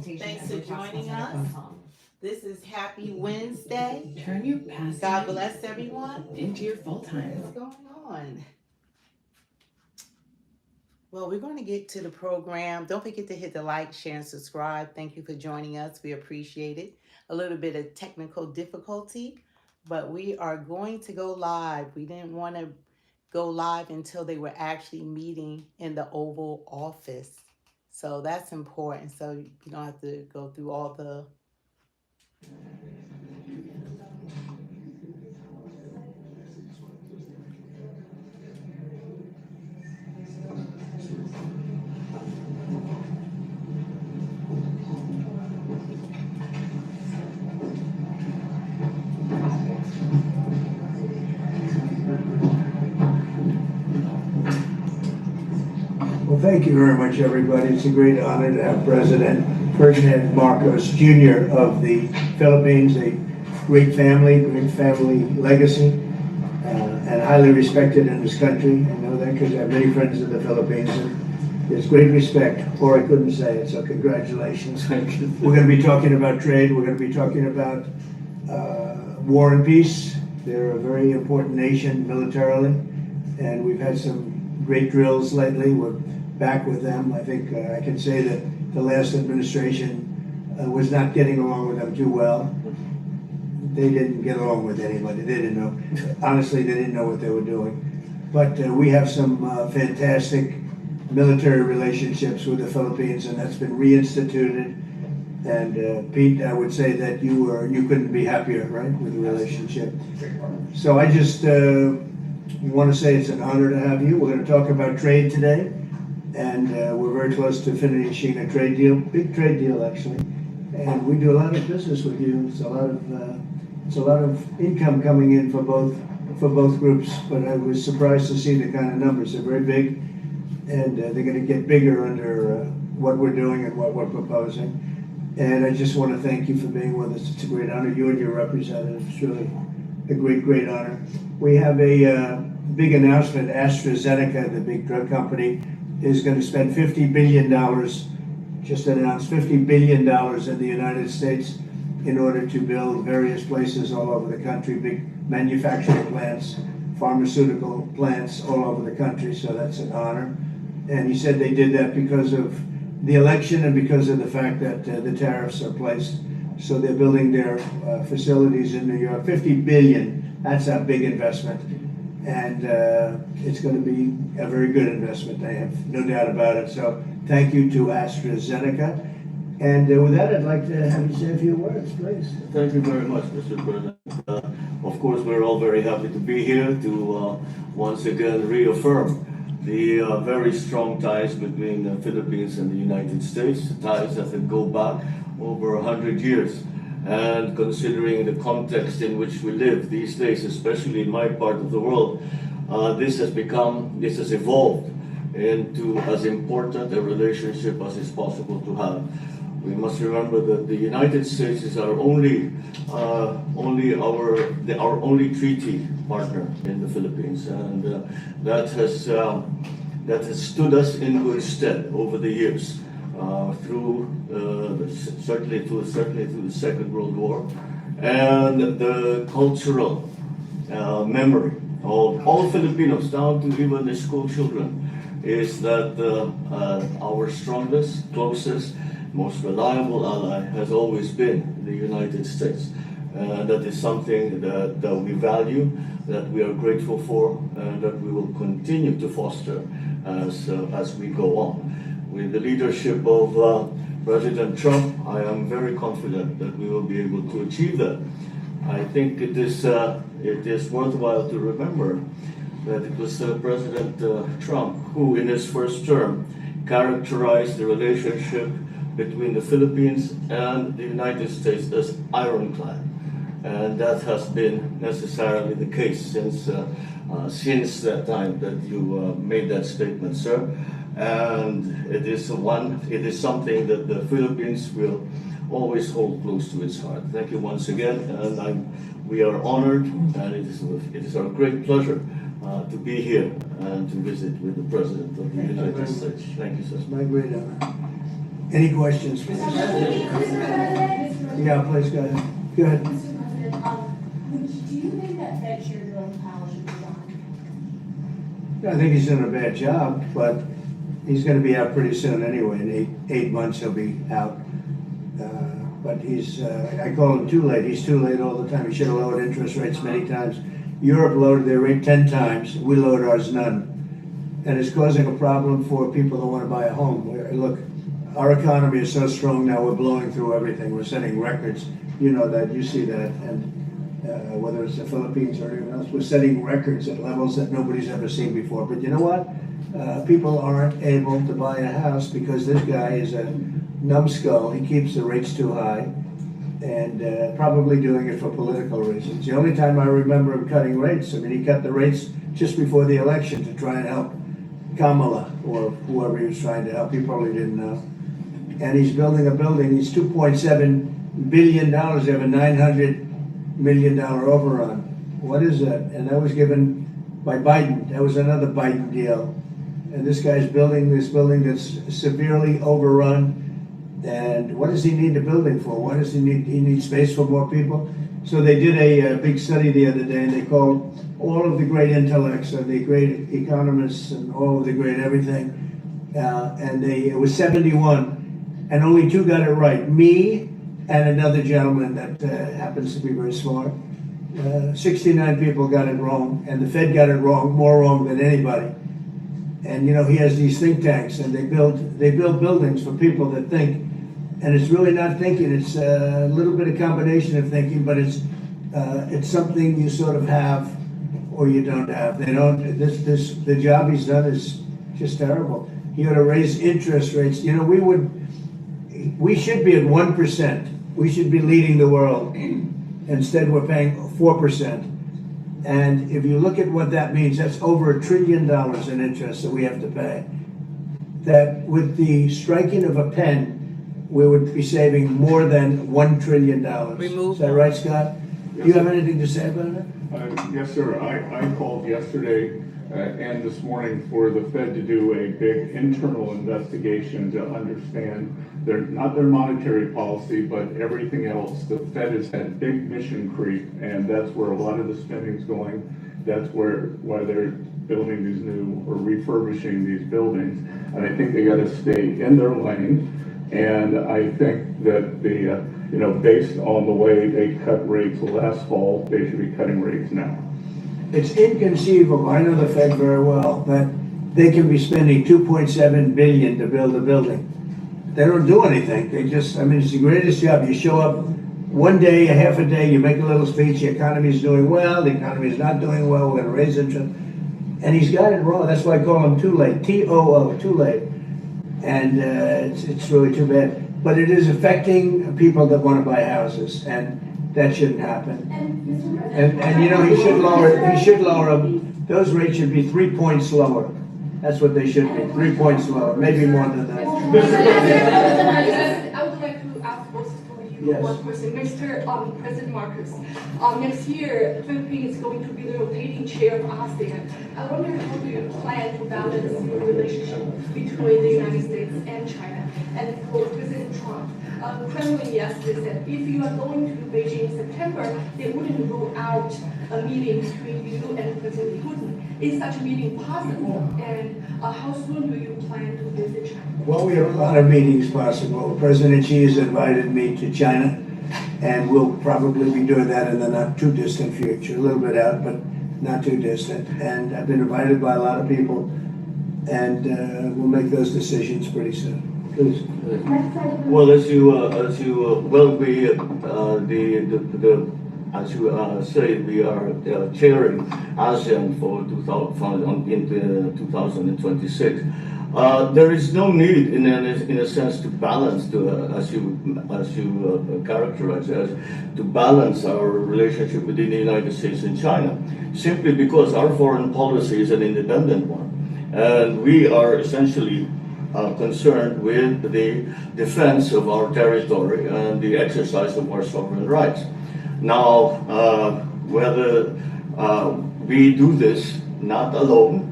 presentation. Thanks as we're for joining processing a phone us. call. This is Happy Wednesday. Turn your past God time bless everyone. into your full time. What's going on? Well, we're going to get to the program. Don't forget to hit the like, share, and subscribe. Thank you for joining us. We appreciate it. A little bit of technical difficulty, but we are going to go live. We didn't want to go live until they were actually meeting in the Oval Office. So that's important. So you don't have to go through all the Well, thank you very much, everybody. It's a great honor to have President Ferdinand Marcos Jr. of the Philippines, a great family legacy, and highly respected in this country. I know that because I have many friends in the Philippines, and there's great respect, or I couldn't say it, so congratulations. Thank you. We're going to be talking about trade. We're going to be talking about war and peace. They're a very important nation militarily, and we've had some great drills lately. We're back with them. I think I can say that the last administration was not getting along with them too well. They didn't get along with anybody. They didn't know. Honestly, they didn't know what they were doing. But we have some fantastic military relationships with the Philippines, and that's been reinstituted. And Pete, I would say that you couldn't be happier, right, with the relationship. So I just want to say it's an honor to have you. We're going to talk about trade today, and we're very close to finishing a trade deal, big trade deal actually. And we do a lot of business with you. It's a lot of income coming in for both groups. But I was surprised to see the kind of numbers. They're very big, and they're going to get bigger under what we're doing and what we're proposing. And I just want to thank you for being with us. It's a great honor. You and your representative. It's really a great honor. We have a big announcement. AstraZeneca, the big drug company, is going to spend $50 billion, just announced $50 billion in the United States in order to build various places all over the country, big manufacturing plants, pharmaceutical plants all over the country, so that's an honor. And he said they did that because of the election and because of the fact that the tariffs are placed. So they're building their facilities in New York. $50 billion, that's a big investment. And it's going to be a very good investment, I have no doubt about it. So thank you to AstraZeneca. And with that, I'd like to have you say a few words, please. Thank you very much, Mr. President. Of course, we're all very happy to be here to once again reaffirm the very strong ties between the Philippines and the United States, ties that go back over 100 years. And considering the context in which we live these days, especially in my part of the world, this has evolved into as important a relationship as is possible to have. We must remember that the United States is our only treaty partner in the Philippines, and that has stood us in good stead over the years. Certainly through the Second World War, and the cultural memory of all Filipinos, down to even the school children, is that our strongest, closest, most reliable ally has always been the United States. That is something that we value, that we are grateful for, and that we will continue to foster as we go on. With the leadership of President Trump, I am very confident that we will be able to achieve that. I think it is worthwhile to remember that it was President Trump who, in his first term, characterized the relationship between the Philippines and the United States as ironclad. And that has been necessarily the case since that time that you made that statement, sir. And it is something that the Philippines will always hold close to its heart. Thank you once again, and we are honored, and it is our great pleasure to be here and to visit with the President of the United States. Thank you, sir. It's my great honor. Any questions? Please? Yeah, please, go ahead. Go ahead. Mr. President, do you think that Fed chair Jerome Powell should resign? I think he's doing a bad job, but he's gonna be out pretty soon anyway. In eight months, he'll be out. But he's, I call him too late. He's too late all the time. He should have lowered interest rates many times. Europe lowered their rate 10 times. We lowered ours none. And it's causing a problem for people that want to buy a home. Look, our economy is so strong now, we're blowing through everything. We're setting records. You know that, you see that. And whether it's the Philippines or anyone else, we're setting records at levels that nobody's ever seen before. But you know what? People aren't able to buy a house because this guy is a numbskull. He keeps the rates too high and probably doing it for political reasons. The only time I remember him cutting rates, I mean, he cut the rates just before the election to try and help Kamala or whoever he was trying to help. He probably didn't know. And he's building a building. He's $2.7 billion. They have a $900 million overrun. What is that? And that was given by Biden. That was another Biden deal. And this guy's building this building that's severely overrun. And what does he need the building for? What does he need? He needs space for more people. So they did a big study the other day, and they called all of the great intellects and the great economists and all of the great everything. And it was 71, and only 2 got it right. Me and another gentleman that happens to be very smart. 69 people got it wrong, and the Fed got it wrong, more wrong than anybody. And you know, he has these think tanks, and they build buildings for people that think. And it's really not thinking. It's a little bit of combination of thinking, but it's something you sort of have or you don't have. They don't. The job he's done is just terrible. He ought to raise interest rates. You know, we should be at 1%. We should be leading the world. Instead, we're paying 4%. And if you look at what that means, that's over $1 trillion in interest that we have to pay. That with the striking of a pen, we would be saving more than $1 trillion. Is that right, Scott? Yes, Do you have anything to say about it? Yes, sir. I called yesterday and this morning for the Fed to do a big internal investigation to understand not their monetary policy, but everything else. The Fed has had big mission creep, and that's where a lot of the spending's going. That's why they're building these new or refurbishing these buildings. And I think they got to stay in their lane. And I think that based on the way they cut rates last fall, they should be cutting rates now. It's inconceivable, I know the Fed very well, that they can be spending $2.7 billion to build a building. They don't do anything. They just, I mean, it's the greatest job. You show up one day, a half a day, you make a little speech, the economy's doing well, the economy's not doing well, we're gonna raise interest. And he's got it wrong. That's why I call him too late, T-O-O, too late. And it's really too bad. But it is affecting people that want to buy houses, and that shouldn't happen. And you know, he should lower them. Those rates should be 3 points lower. That's what they should be, 3 points lower, maybe more than that. I would like to ask both of you Yes. one question. Mr. President Marcos, next year, Philippines is going to be the rotating chair of ASEAN. I wonder how do you plan to balance your relationship between the United States and China? And for President Trump, Kremlin yesterday said if you are going to Beijing in September, they wouldn't rule out a meeting between you and President Putin. Is such a meeting possible? And how soon do you plan to visit China? Well, we have a lot of meetings possible. President Xi has invited me to China, and we'll probably be doing that in the not too distant future, a little bit out, but not too distant. And I've been invited by a lot of people, and we'll make those decisions pretty soon. Please. Well, as you say, we are chairing ASEAN for 2026. There is no need, in a sense, to balance, as you characterize as, to balance our relationship within the United States and China, simply because our foreign policy is an independent one, and we are essentially concerned with the defense of our territory and the exercise of our sovereign rights. Now, whether we do this not alone,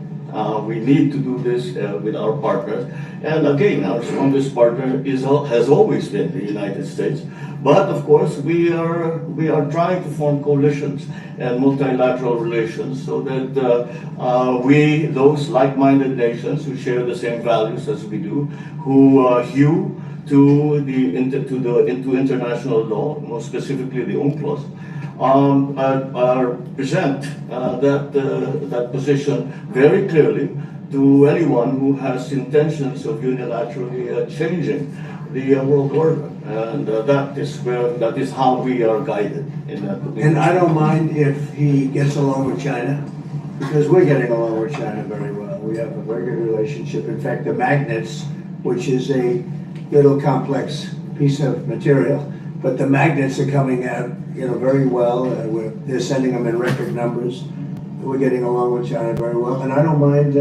We need to do this with our partners. And again, our strongest partner has always been the United States. But of course, we are trying to form coalitions and multilateral relations so that those like-minded nations who share the same values as we do, who hew to international law, more specifically the UNCLOS, present that position very clearly to anyone who has intentions of unilaterally changing the world order, and that is how we are guided in that. And I don't mind if he gets along with China, because we're getting along with China very well. We have a very good relationship. In fact, the magnets, which is a little complex piece of material, but the magnets are coming out, very well. They're sending them in record numbers. We're getting along with China very well, and I don't mind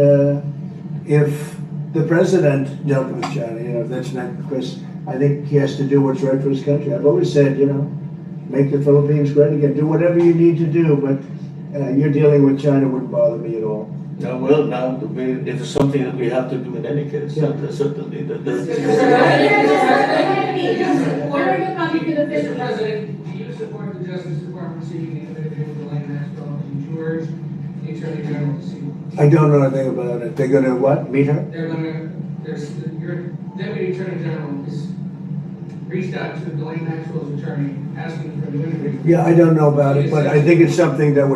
if the president dealt with China. If that's not, because I think he has to do what's right for his country. I've always said, make the Philippines great again. Do whatever you need to do, but you're dealing with China wouldn't bother me at all. Well, now it is something that we have to do in any case. Yeah. Certainly. What are you coming to the Mr. President, do you support the Justice Department seeking the individual Elaine Maxwell and George, the Attorney General, to see? I don't know anything about it. They're gonna what? Meet her? Your Deputy Attorney General has reached out to Elaine Maxwell's attorney, asking for an interview. Yeah, I don't know about it, but I think it's something that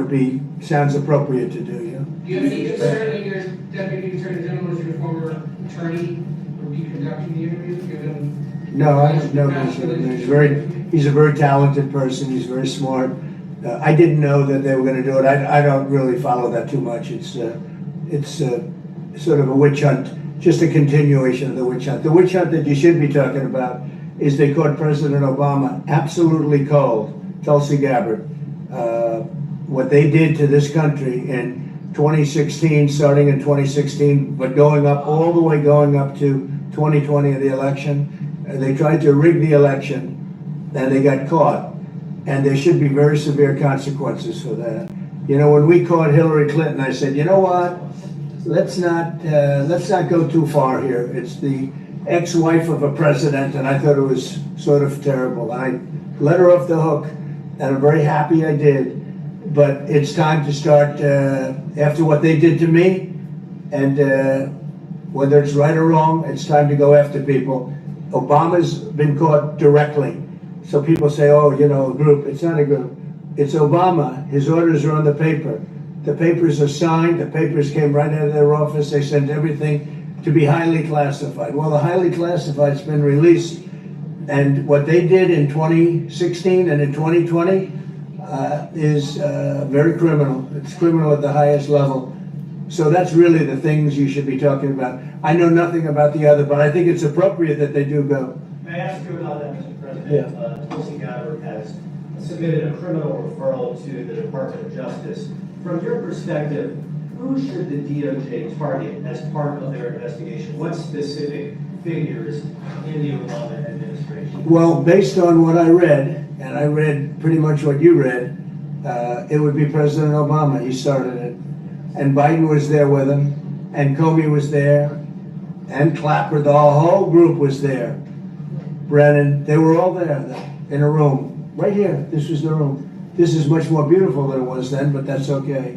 sounds appropriate to do, yeah. Do you have any concern that your Deputy Attorney General, as your former attorney, will be conducting the interview, given? No, I have no concern. He's a very talented person. He's very smart. I didn't know that they were going to do it. I don't really follow that too much. It's sort of a witch hunt, just a continuation of the witch hunt. The witch hunt that you should be talking about is they caught President Obama absolutely cold, Tulsi Gabbard. What they did to this country in 2016, starting in 2016, but going up to 2020 of the election. They tried to rig the election, and they got caught. And there should be very severe consequences for that. When we caught Hillary Clinton, I said, you know what? Let's not go too far here. It's the ex-wife of a president, and I thought it was sort of terrible. I let her off the hook, and I'm very happy I did. But it's time to start, after what they did to me, and whether it's right or wrong, it's time to go after people. Obama's been caught directly. So people say, oh, a group. It's not a group. It's Obama. His orders are on the paper. The papers are signed. The papers came right out of their office. They sent everything to be highly classified. Well, the highly classified's been released. And what they did in 2016 and in 2020 is very criminal. It's criminal at the highest level. So that's really the things you should be talking about. I know nothing about the other, but I think it's appropriate that they do go. May I ask you about that, Mr. President? Tulsi Gabbard has submitted a criminal referral to the Department of Justice. From your perspective, who should the DOJ target as part of their investigation? What specific figures in the Obama administration? Well, based on what I read, and I read pretty much what you read, it would be President Obama. He started it. And Biden was there with him, and Comey was there, and Clapper, the whole group was there. Brennan, they were all there in a room, right here. This was the room. This is much more beautiful than it was then, but that's okay.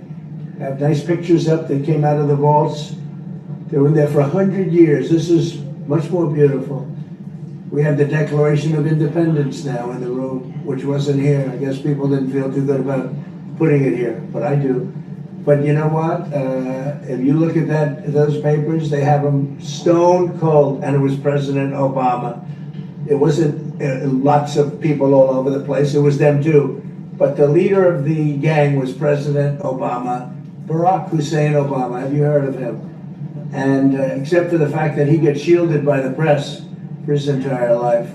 I have nice pictures up. They came out of the vaults. They were in there for 100 years. This is much more beautiful. We have the Declaration of Independence now in the room, which wasn't here. I guess people didn't feel too good about putting it here, but I do. But you know what? If you look at those papers, they have them stone cold, and it was President Obama. It wasn't lots of people all over the place. It was them too. But the leader of the gang was President Obama, Barack Hussein Obama. Have you heard of him? And except for the fact that he gets shielded by the press for his entire life,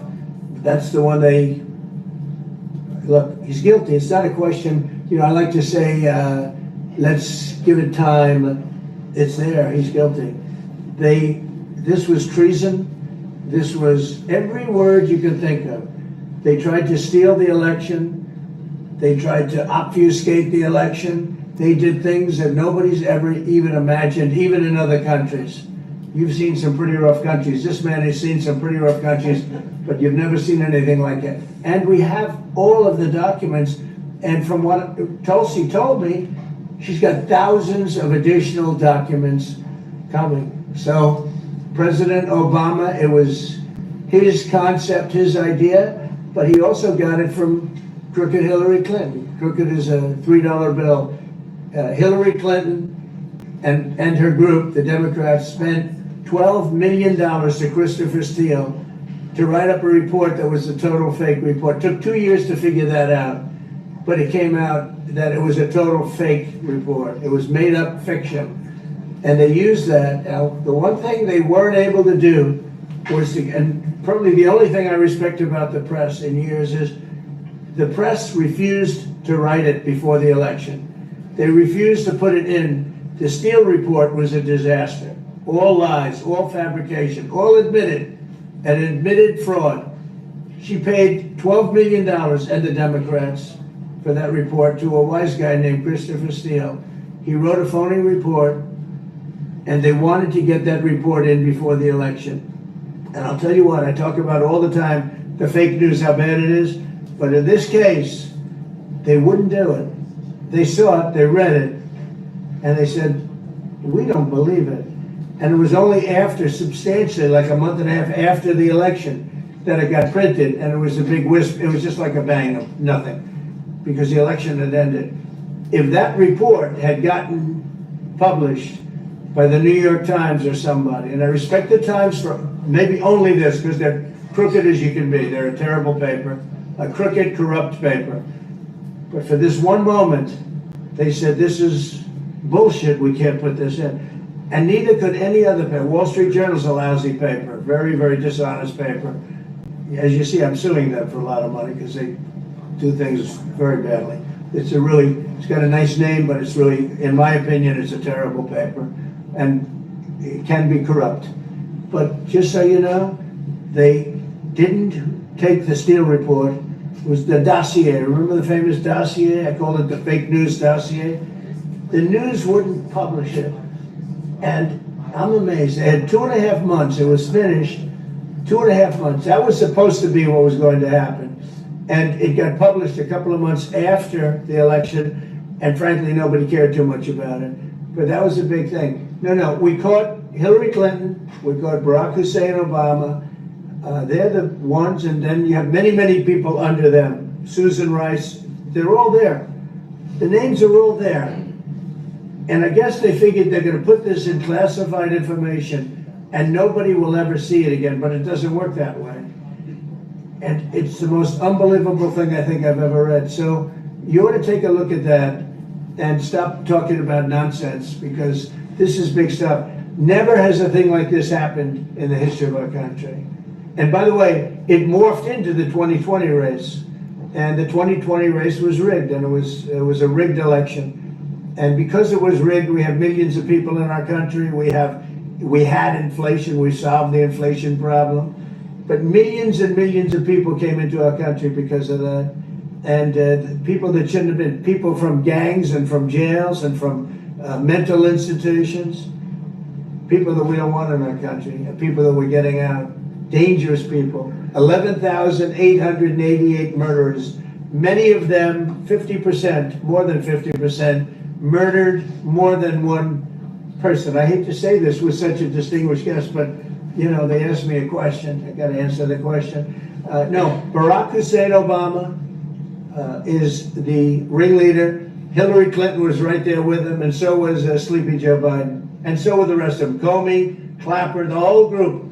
that's the one they look. He's guilty. It's not a question. I like to say, let's give it time. It's there. He's guilty. This was treason. This was every word you can think of. They tried to steal the election. They tried to obfuscate the election. They did things that nobody's ever even imagined, even in other countries. You've seen some pretty rough countries. This man has seen some pretty rough countries, but you've never seen anything like it. And we have all of the documents. And from what Tulsi told me, she's got thousands of additional documents coming. So President Obama, it was his concept, his idea, but he also got it from crooked Hillary Clinton. Crooked is a $3 bill. Hillary Clinton and her group, the Democrats, spent $12 million to Christopher Steele to write up a report that was a total fake report. Took 2 years to figure that out, but it came out that it was a total fake report. It was made up fiction. And they used that. Now, the one thing they weren't able to do was to, and probably the only thing I respect about the press in years is the press refused to write it before the election. They refused to put it in. The Steele report was a disaster. All lies, all fabrication, all admitted, an admitted fraud. She paid $12 million, and the Democrats, for that report to a wise guy named Christopher Steele. He wrote a phony report, and they wanted to get that report in before the election. And I'll tell you what, I talk about all the time, the fake news, how bad it is, but in this case, they wouldn't do it. They saw it, they read it, and they said, we don't believe it. And it was only after, substantially, like a month and a half after the election, that it got printed, and it was a big wisp. It was just like a bang of nothing, because the election had ended. If that report had gotten published by the New York Times or somebody, and I respect the Times for maybe only this, because they're crooked as you can be. They're a terrible paper, a crooked, corrupt paper. But for this one moment, they said, this is bullshit, we can't put this in. And neither could any other paper. Wall Street Journal's a lousy paper, very, very dishonest paper. As you see, I'm suing them for a lot of money because they do things very badly. It's got a nice name, but it's really, in my opinion, it's a terrible paper. And it can be corrupt. But just so you know, they didn't take the Steele report. It was the dossier. Remember the famous dossier? I called it the fake news dossier. The news wouldn't publish it. And I'm amazed. They had 2.5 months. It was finished. 2.5 months. That was supposed to be what was going to happen. And it got published a couple of months after the election. And frankly, nobody cared too much about it. But that was a big thing. No, we caught Hillary Clinton. We caught Barack Hussein Obama. They're the ones. And then you have many, many people under them. Susan Rice. They're all there. The names are all there. And I guess they figured they're going to put this in classified information and nobody will ever see it again, but it doesn't work that way. And it's the most unbelievable thing I think I've ever read. So you ought to take a look at that and stop talking about nonsense, because this is big stuff. Never has a thing like this happened in the history of our country. And by the way, it morphed into the 2020 race. And the 2020 race was rigged, and it was a rigged election. And because it was rigged, we have millions of people in our country. We had inflation. We solved the inflation problem. But millions and millions of people came into our country because of that. And people that shouldn't have been, people from gangs and from jails and from mental institutions, people that we don't want in our country, and people that we're getting out, dangerous people. 11,888 murderers, many of them, 50%, more than 50%, murdered more than one person. I hate to say this with such a distinguished guest, but you know, they asked me a question. I got to answer the question. No, Barack Hussein Obama is the ringleader. Hillary Clinton was right there with him, and so was Sleepy Joe Biden, and so were the rest of them. Comey, Clapper, the whole group.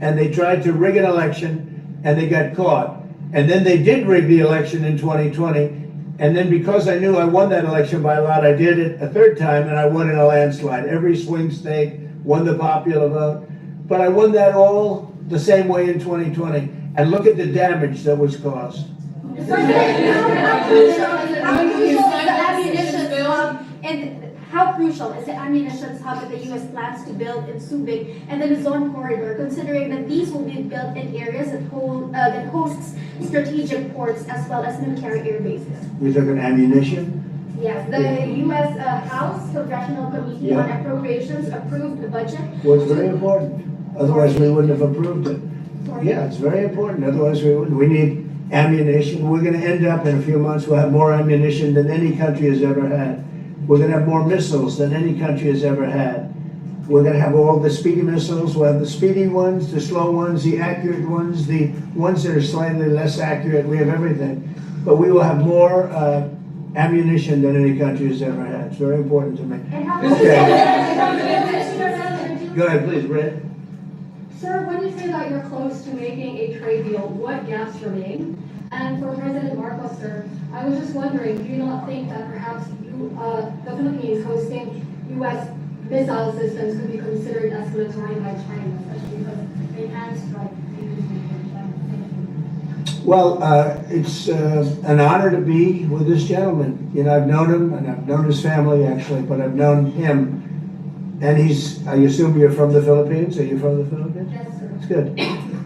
And they tried to rig an election, and they got caught. And then they did rig the election in 2020. And then because I knew I won that election by a lot, I did it a third time, and I won in a landslide. Every swing state, won the popular vote. But I won that all the same way in 2020. And look at the damage that was caused. How crucial is the ammunition hub that the U.S. plans to build in Subic and the Luzon corridor, considering that these will be built in areas that hosts strategic ports as well as military air bases? We're talking ammunition Yes, the U.S. House Congressional Committee on Appropriations approved the budget. Was very important. Otherwise, we wouldn't have approved it. Sorry. Yeah, it's very important. Otherwise, we wouldn't. We need ammunition. We're gonna end up in a few months, we'll have more ammunition than any country has ever had. We're gonna have more missiles than any country has ever had. We're gonna have all the speedy missiles. We'll have the speedy ones, the slow ones, the accurate ones, the ones that are slightly less accurate. We have everything. But we will have more ammunition than any country has ever had. It's very important to me. And how Go ahead, please, Brett. Sir, when you say that you're close to making a trade deal, what gaps remain? And for President Marcos, sir, I was just wondering, do you not think that perhaps the Philippines hosting U.S. missile systems could be considered escalatory by China, especially because they can strike Well, it's an honor to be with this gentleman. You know, I've known him, and I've known his family, actually, but I've known him. And I assume you're from the Philippines? Are you from the Philippines? Yes, sir. It's good.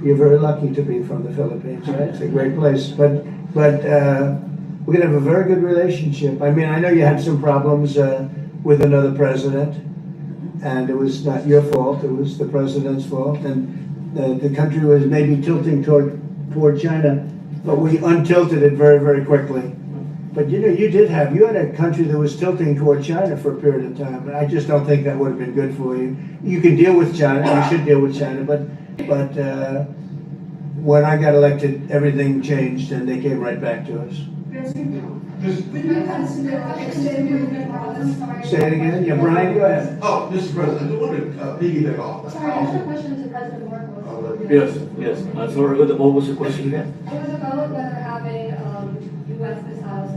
You're very lucky to be from the Philippines, right? It's a great place. But we're going to have a very good relationship. I mean, I know you had some problems with another president, and it was not your fault. It was the president's fault. And the country was maybe tilting toward China, but we untilted it very, very quickly. But you know, you had a country that was tilting toward China for a period of time, and I just don't think that would have been good for you. You can deal with China, you should deal with China, but when I got elected, everything changed and they came right back to us. Say it again, yeah, Brian, go ahead. Oh, Mr. President, I just wanted to piggyback off that. Sorry, I have a question to President Marcos. Yes. I'm sorry, what was the question again? It was about whether having U.S. missiles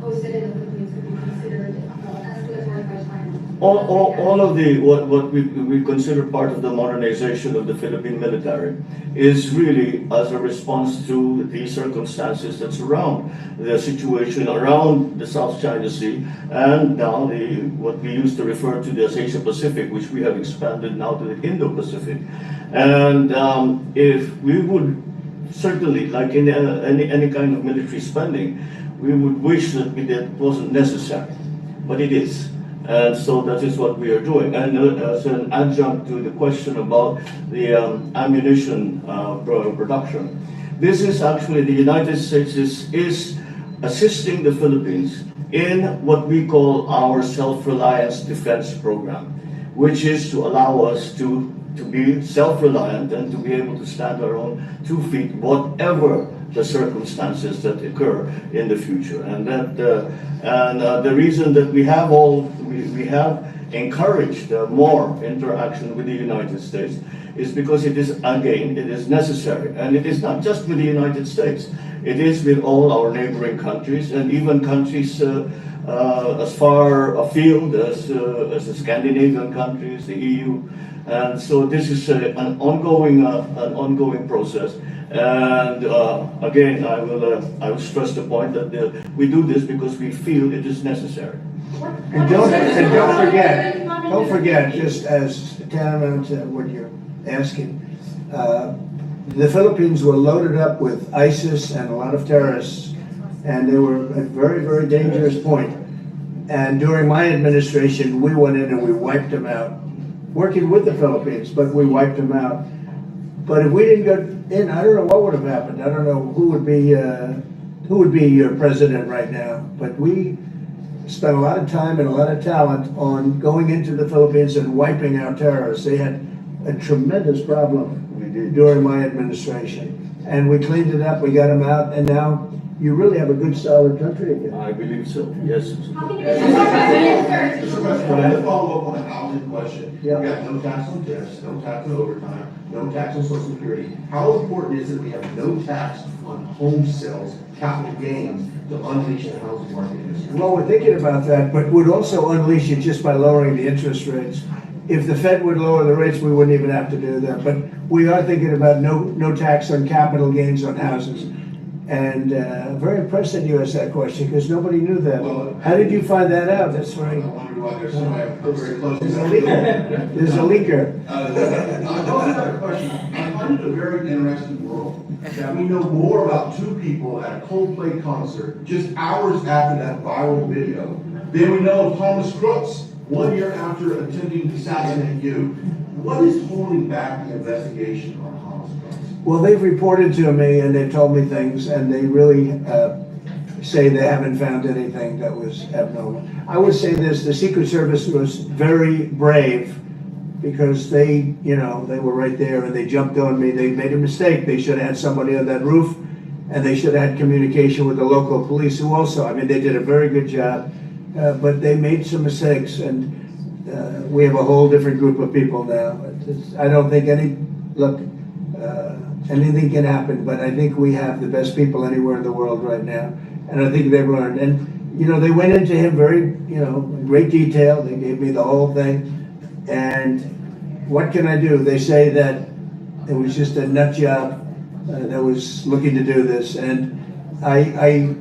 hosted in the Philippines could be considered escalatory by China. All of what we consider part of the modernization of the Philippine military is really as a response to the circumstances that surround the situation around the South China Sea and now what we used to refer to as Asia Pacific, which we have expanded now to the Indo-Pacific. And if we would certainly, like in any kind of military spending, we would wish that it wasn't necessary, but it is. And so that is what we are doing. And as an adjunct to the question about the ammunition production, this is actually the United States is assisting the Philippines in what we call our self-reliance defense program, which is to allow us to be self-reliant and to be able to stand our own 2 feet, whatever the circumstances that occur in the future. And the reason that we have encouraged more interaction with the United States is because it is necessary. And it is not just with the United States. It is with all our neighboring countries and even countries as far afield as the Scandinavian countries, the EU. And so this is an ongoing process. And again, I will stress the point that we do this because we feel it is necessary. And don't forget, just as tantamount to what you're asking, the Philippines were loaded up with ISIS and a lot of terrorists, and they were at a very, very dangerous point. And during my administration, we went in and we wiped them out, working with the Philippines, but we wiped them out. But if we didn't go in, I don't know what would have happened. I don't know who would be your president right now. But we spent a lot of time and a lot of talent on going into the Philippines and wiping out terrorists. They had a tremendous problem during my administration. And we cleaned it up, we got them out, and now you really have a good, solid country again. I believe so, yes. How can you Mr. President, I have to follow up on the housing question. Yeah. We got no tax on tips, no tax on overtime, no tax on social security. How important is it we have no tax on home sales, capital gains, to unleash the housing market in this country? Well, we're thinking about that, but would also unleash it just by lowering the interest rates. If the Fed would lower the rates, we wouldn't even have to do that. But we are thinking about no tax on capital gains on houses. And very impressed that you asked that question because nobody knew that. Well, How did you find that out? That's I very. wonder why there's somebody very close to There's a leaker. There's a leaker. I also have a question. My come to a very interesting world. That we know more about two people at a Coldplay concert just hours after that viral video than we know of Thomas Crooks 1 year after attempting to assassinate you. What is holding back the investigation on Thomas Crooks? Well, they've reported to me and they've told me things, and they really say they haven't found anything that was abnormal. I would say this, the Secret Service was very brave because they were right there and they jumped on me. They made a mistake. They should have had somebody on that roof, and they should have had communication with the local police who also, they did a very good job, but they made some mistakes, and we have a whole different group of people now. I don't think anything can happen, but I think we have the best people anywhere in the world right now, and I think they've learned. And they went into him very, great detail. They gave me the whole thing, and what can I do? They say that it was just a nut job that was looking to do this, and I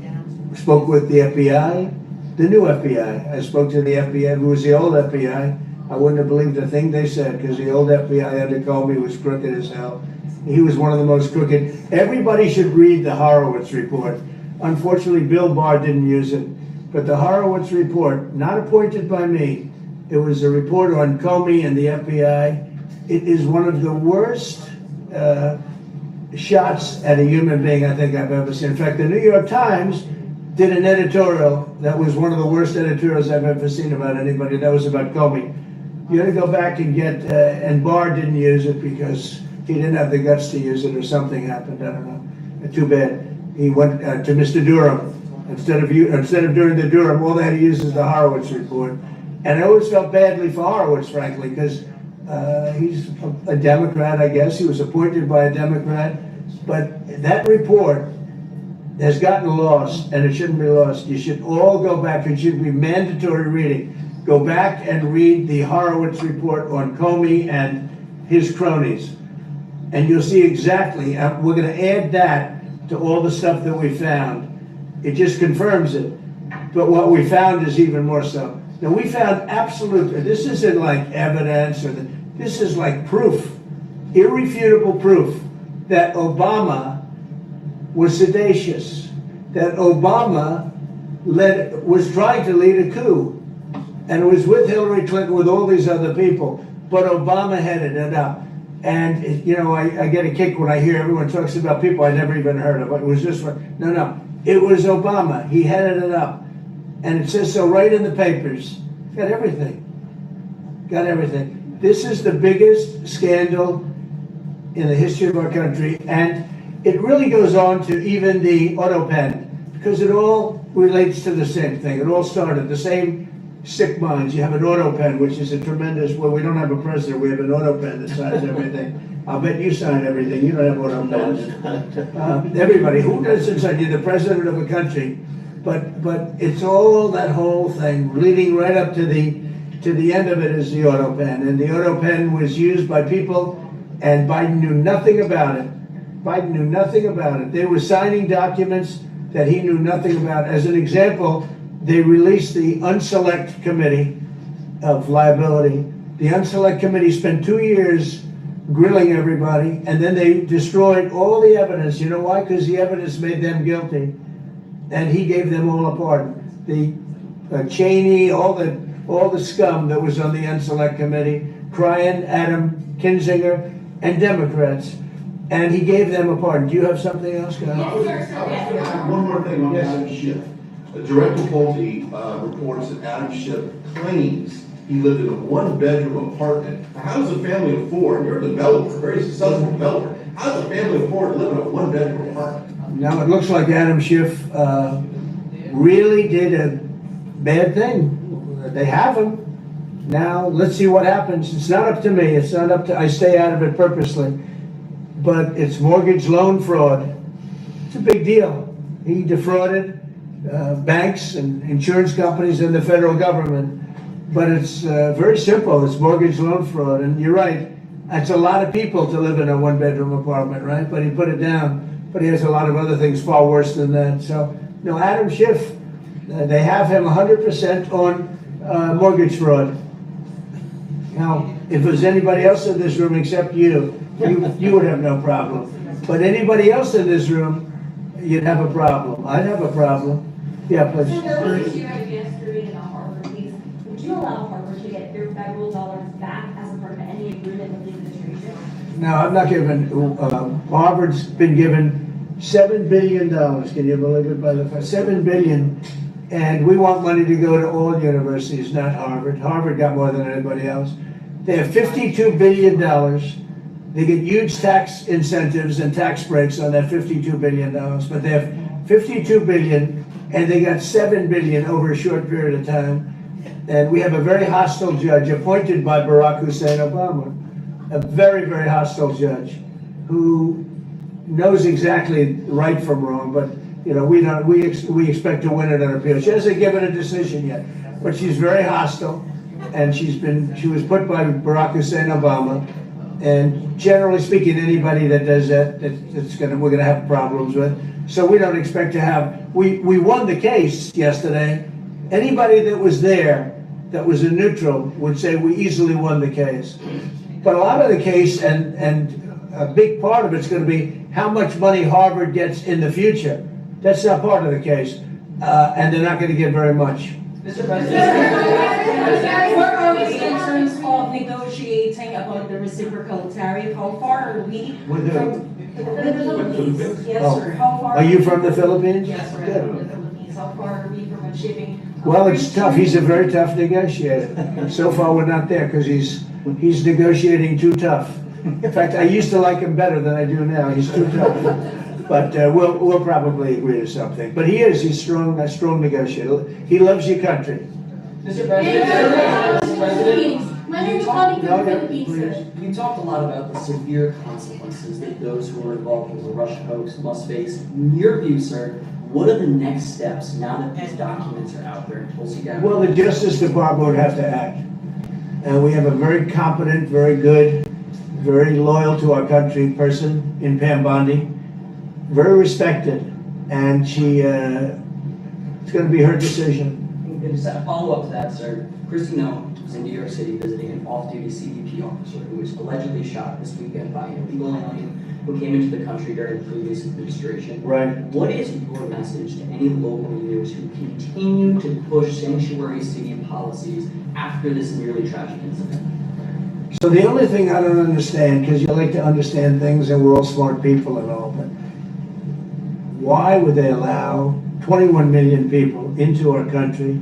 spoke with the FBI, the new FBI. I spoke to the FBI, who was the old FBI. I wouldn't have believed a thing they said, because the old FBI under Comey was crooked as hell. He was one of the most crooked. Everybody should read the Horowitz report. Unfortunately, Bill Barr didn't use it, but the Horowitz report, not appointed by me, it was a report on Comey and the FBI. It is one of the worst shots at a human being I think I've ever seen. In fact, the New York Times did an editorial that was one of the worst editorials I've ever seen about anybody. That was about Comey. You got to go back and get, and Barr didn't use it because he didn't have the guts to use it, or something happened, I don't know. Too bad. He went to Mr. Durham. Instead of doing the Durham, all they had to use is the Horowitz report. And I always felt badly for Horowitz, frankly, because he's a Democrat, I guess. He was appointed by a Democrat. But that report has gotten lost, and it shouldn't be lost. You should all go back. It should be mandatory reading. Go back and read the Horowitz report on Comey and his cronies. And you'll see exactly, we're going to add that to all the stuff that we found. It just confirms it. But what we found is even more so. Now, we found this isn't like evidence, this is like proof, irrefutable proof that Obama was seditious, that Obama was trying to lead a coup, and it was with Hillary Clinton, with all these other people, but Obama headed it up. And, I get a kick when I hear everyone talks about people I never even heard of. It was just, no, it was Obama. He headed it up. And it says so right in the papers. Got everything. This is the biggest scandal in the history of our country. And it really goes on to even the auto pen, because it all relates to the same thing. It all started the same sick minds. You have an auto pen, which is a tremendous, we don't have a president, we have an auto pen that signs everything. I'll bet you sign everything. You don't have auto pens. Everybody, who doesn't sign? You're the president of a country. But it's all that whole thing leading right up to the end of it is the auto pen. And the auto pen was used by people, and Biden knew nothing about it. They were signing documents that he knew nothing about. As an example, they released the Unselect Committee of Liability. The Unselect Committee spent 2 years grilling everybody, and then they destroyed all the evidence. You know why? Because the evidence made them guilty, and he gave them all a pardon. The Cheney, all the scum that was on the Unselect Committee, Cryan, Adam Kinzinger, and Democrats, and he gave them a pardon. Do you have something else, guys? One more thing on Adam Schiff. Director Pulte reports that Adam Schiff claims he lived in a one-bedroom apartment. How does a family of four, and you're a developer, very successful developer, how does a family of four live in a one-bedroom apartment? Now, it looks like Adam Schiff really did a bad thing. They have him. Now, let's see what happens. It's not up to me. I stay out of it purposely. But it's mortgage loan fraud. It's a big deal. He defrauded banks and insurance companies and the federal government. But it's very simple. It's mortgage loan fraud. And you're right. That's a lot of people to live in a one-bedroom apartment, right? But he put it down. But he has a lot of other things far worse than that. So, no, Adam Schiff, they have him 100% on mortgage fraud. Now, if there's anybody else in this room except you would have no problem. But anybody else in this room, you'd have a problem. I'd have a problem. Yeah, please. So there was issue yesterday in the Harvard case. Would you allow Harvard to get their federal dollars back as a part of any agreement with the administration? No, I'm not giving, Harvard's been given $7 billion. Can you believe it? By the $7 billion. And we want money to go to all universities, not Harvard. Harvard got more than anybody else. They have $52 billion. They get huge tax incentives and tax breaks on that $52 billion. But they have $52 billion, and they got $7 billion over a short period of time. And we have a very hostile judge appointed by Barack Hussein Obama, a very, very hostile judge who knows exactly right from wrong, but we expect to win it on appeal. She hasn't given a decision yet, but she's very hostile, and she was put by Barack Hussein Obama, and generally speaking, anybody that does that, we're gonna have problems with. So we don't expect to have. We won the case yesterday. Anybody that was there, that was a neutral, would say we easily won the case. But a lot of the case, and a big part of it's going to be how much money Harvard gets in the future. That's not part of the case, and they're not going to get very much. Mr. President, where are we in terms of negotiating about the reciprocal tariff? How far are we With who? from the Philippines? Yes, Oh. sir. How far? Are you from the Philippines? Yes, we're Good. from the Philippines. How far are we from achieving? Well, it's tough. He's a very tough negotiator. So far, we're not there because he's negotiating too tough. In fact, I used to like him better than I do now. He's too tough. But we'll probably agree to something. But he's strong, a strong negotiator. He loves your country. Mr. President, Mr. President, When are you coming to the No, Philippines, please. sir? You talked a lot about the severe consequences that those who are involved in the Russia hoax must face. In your view, sir, what are the next steps now that these documents are out there? Well, the Justice Department would have to act. And we have a very competent, very good, very loyal to our country person in Pam Bondi, very respected. And it's going to be her decision. And just a follow-up to that, sir. Christine was in New York City visiting an off-duty CBP officer who was allegedly shot this weekend by an illegal alien who came into the country during the previous administration. Right. What is your message to any local leaders who continue to push sanctuary city policies after this nearly tragic incident? So the only thing I don't understand, because you like to understand things and we're all smart people and all, but why would they allow 21 million people into our country,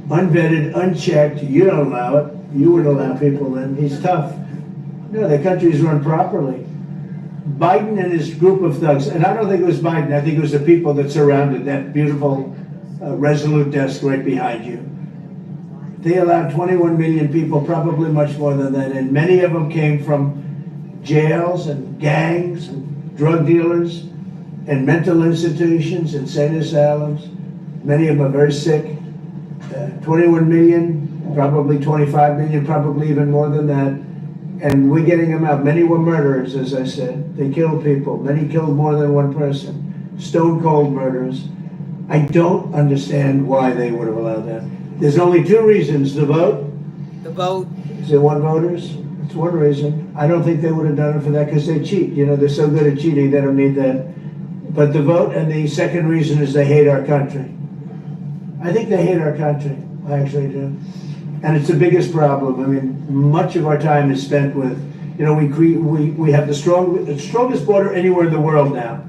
unvetted, unchecked? You don't allow it. You would allow people then. He's tough. No, the country's run properly. Biden and his group of thugs, and I don't think it was Biden, I think it was the people that surrounded that beautiful Resolute desk right behind you. They allowed 21 million people, probably much more than that, and many of them came from jails and gangs and drug dealers and mental institutions, insane asylums. Many of them are very sick. 21 million, probably 25 million, probably even more than that. And we're getting them out. Many were murderers, as I said. They killed people. Many killed more than one person. Stone cold murders. I don't understand why they would have allowed that. There's only two reasons: the vote. The vote. Is they want voters? It's one reason. I don't think they would have done it for that because they cheat. You know, they're so good at cheating, they don't need that. But the vote, and the second reason is they hate our country. I think they hate our country. I actually do. And it's the biggest problem. I mean, much of our time is spent with, we have the strongest border anywhere in the world now.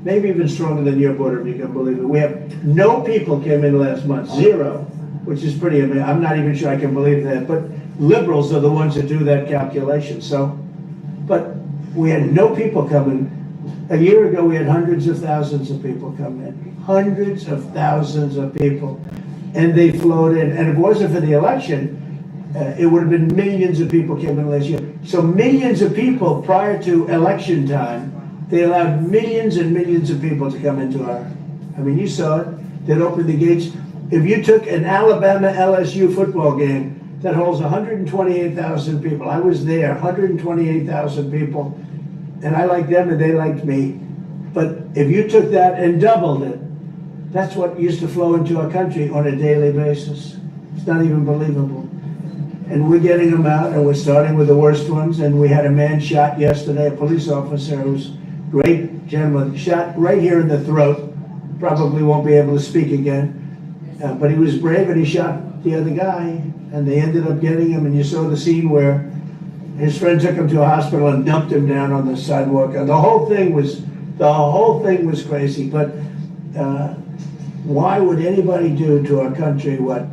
Maybe even stronger than your border, if you can believe it. We have no people came in last month, zero, which is pretty amazing. I'm not even sure I can believe that. But liberals are the ones that do that calculation. So, but we had no people coming. A year ago, we had hundreds of thousands of people come in. Hundreds of thousands of people. And they flowed in. And if it wasn't for the election, it would have been millions of people came in last year. So millions of people prior to election time, they allowed millions and millions of people to come into our, I mean, you saw it. They'd open the gates. If you took an Alabama LSU football game that holds 128,000 people, I was there, 128,000 people, and I liked them and they liked me. But if you took that and doubled it, that's what used to flow into our country on a daily basis. It's not even believable. and we're getting them out, and we're starting with the worst ones. And we had a man shot yesterday, a police officer who's great gentleman, shot right here in the throat. Probably won't be able to speak again. But he was brave, and he shot the other guy, and they ended up getting him. And you saw the scene where his friend took him to a hospital and dumped him down on the sidewalk. And the whole thing was crazy. But why would anybody do to our country what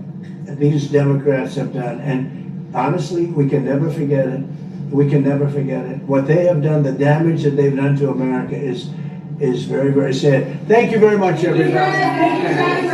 these Democrats have done? And honestly, we can never forget it. We can never forget it. What they have done, the damage that they've done to America is very, very sad. Thank you very much, everybody.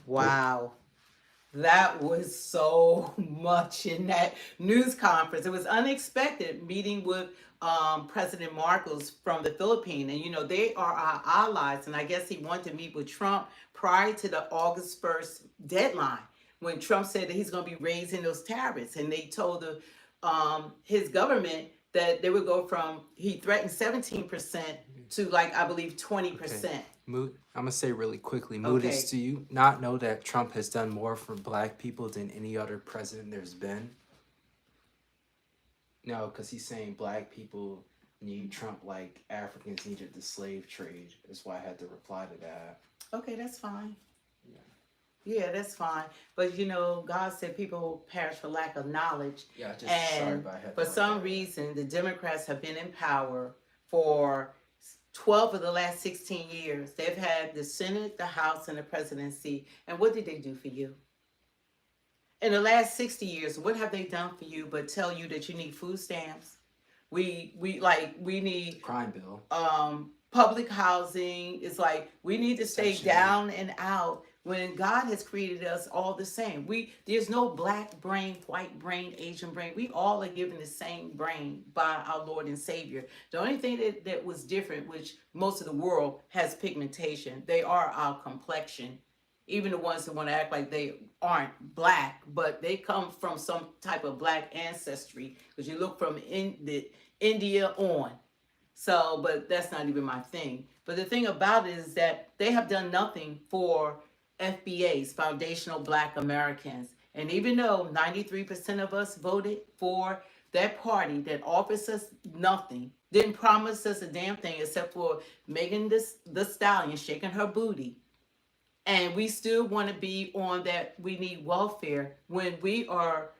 Wow. That was so much in that news conference. It was unexpected meeting with President Marcos from the Philippines. And, you know, they are our allies. And I guess he wanted to meet with Trump prior to the August 1st deadline when Trump said that he's going to be raising those tariffs. And they told his government that they would go from, he threatened 17% to like, I believe, 20%. Okay. I'm gonna say really quickly, Okay. Moody's, do you not know that Trump has done more for black people than any other president there's been? No, because he's saying black people need Trump like Africans needed the slave trade. That's why I had to reply to that. Okay, that's fine. Yeah, that's fine. But you know, God said people perish for lack of knowledge. Yeah, sorry, And but I had for to some reply. reason, the Democrats have been in power for 12 of the last 16 years. They've had the Senate, the House, and the presidency. And what did they do for you? In the last 60 years, what have they done for you but tell you that you need food stamps? We need Crime bill. public housing. It's like we need to stay Section down and out when God has created us all the same. There's no black brain, white brain, Asian brain. We all are given the same brain by our Lord and Savior. The only thing that was different, which most of the world has pigmentation, they are our complexion. Even the ones that want to act like they aren't black, but they come from some type of black ancestry, because you look from India on. So, but that's not even my thing. But the thing about it is that they have done nothing for FBAs, Foundational Black Americans. And even though 93% of us voted for that party that offers us nothing, didn't promise us a damn thing except for Megan the Stallion shaking her booty, and we still want to be on that we need welfare when we our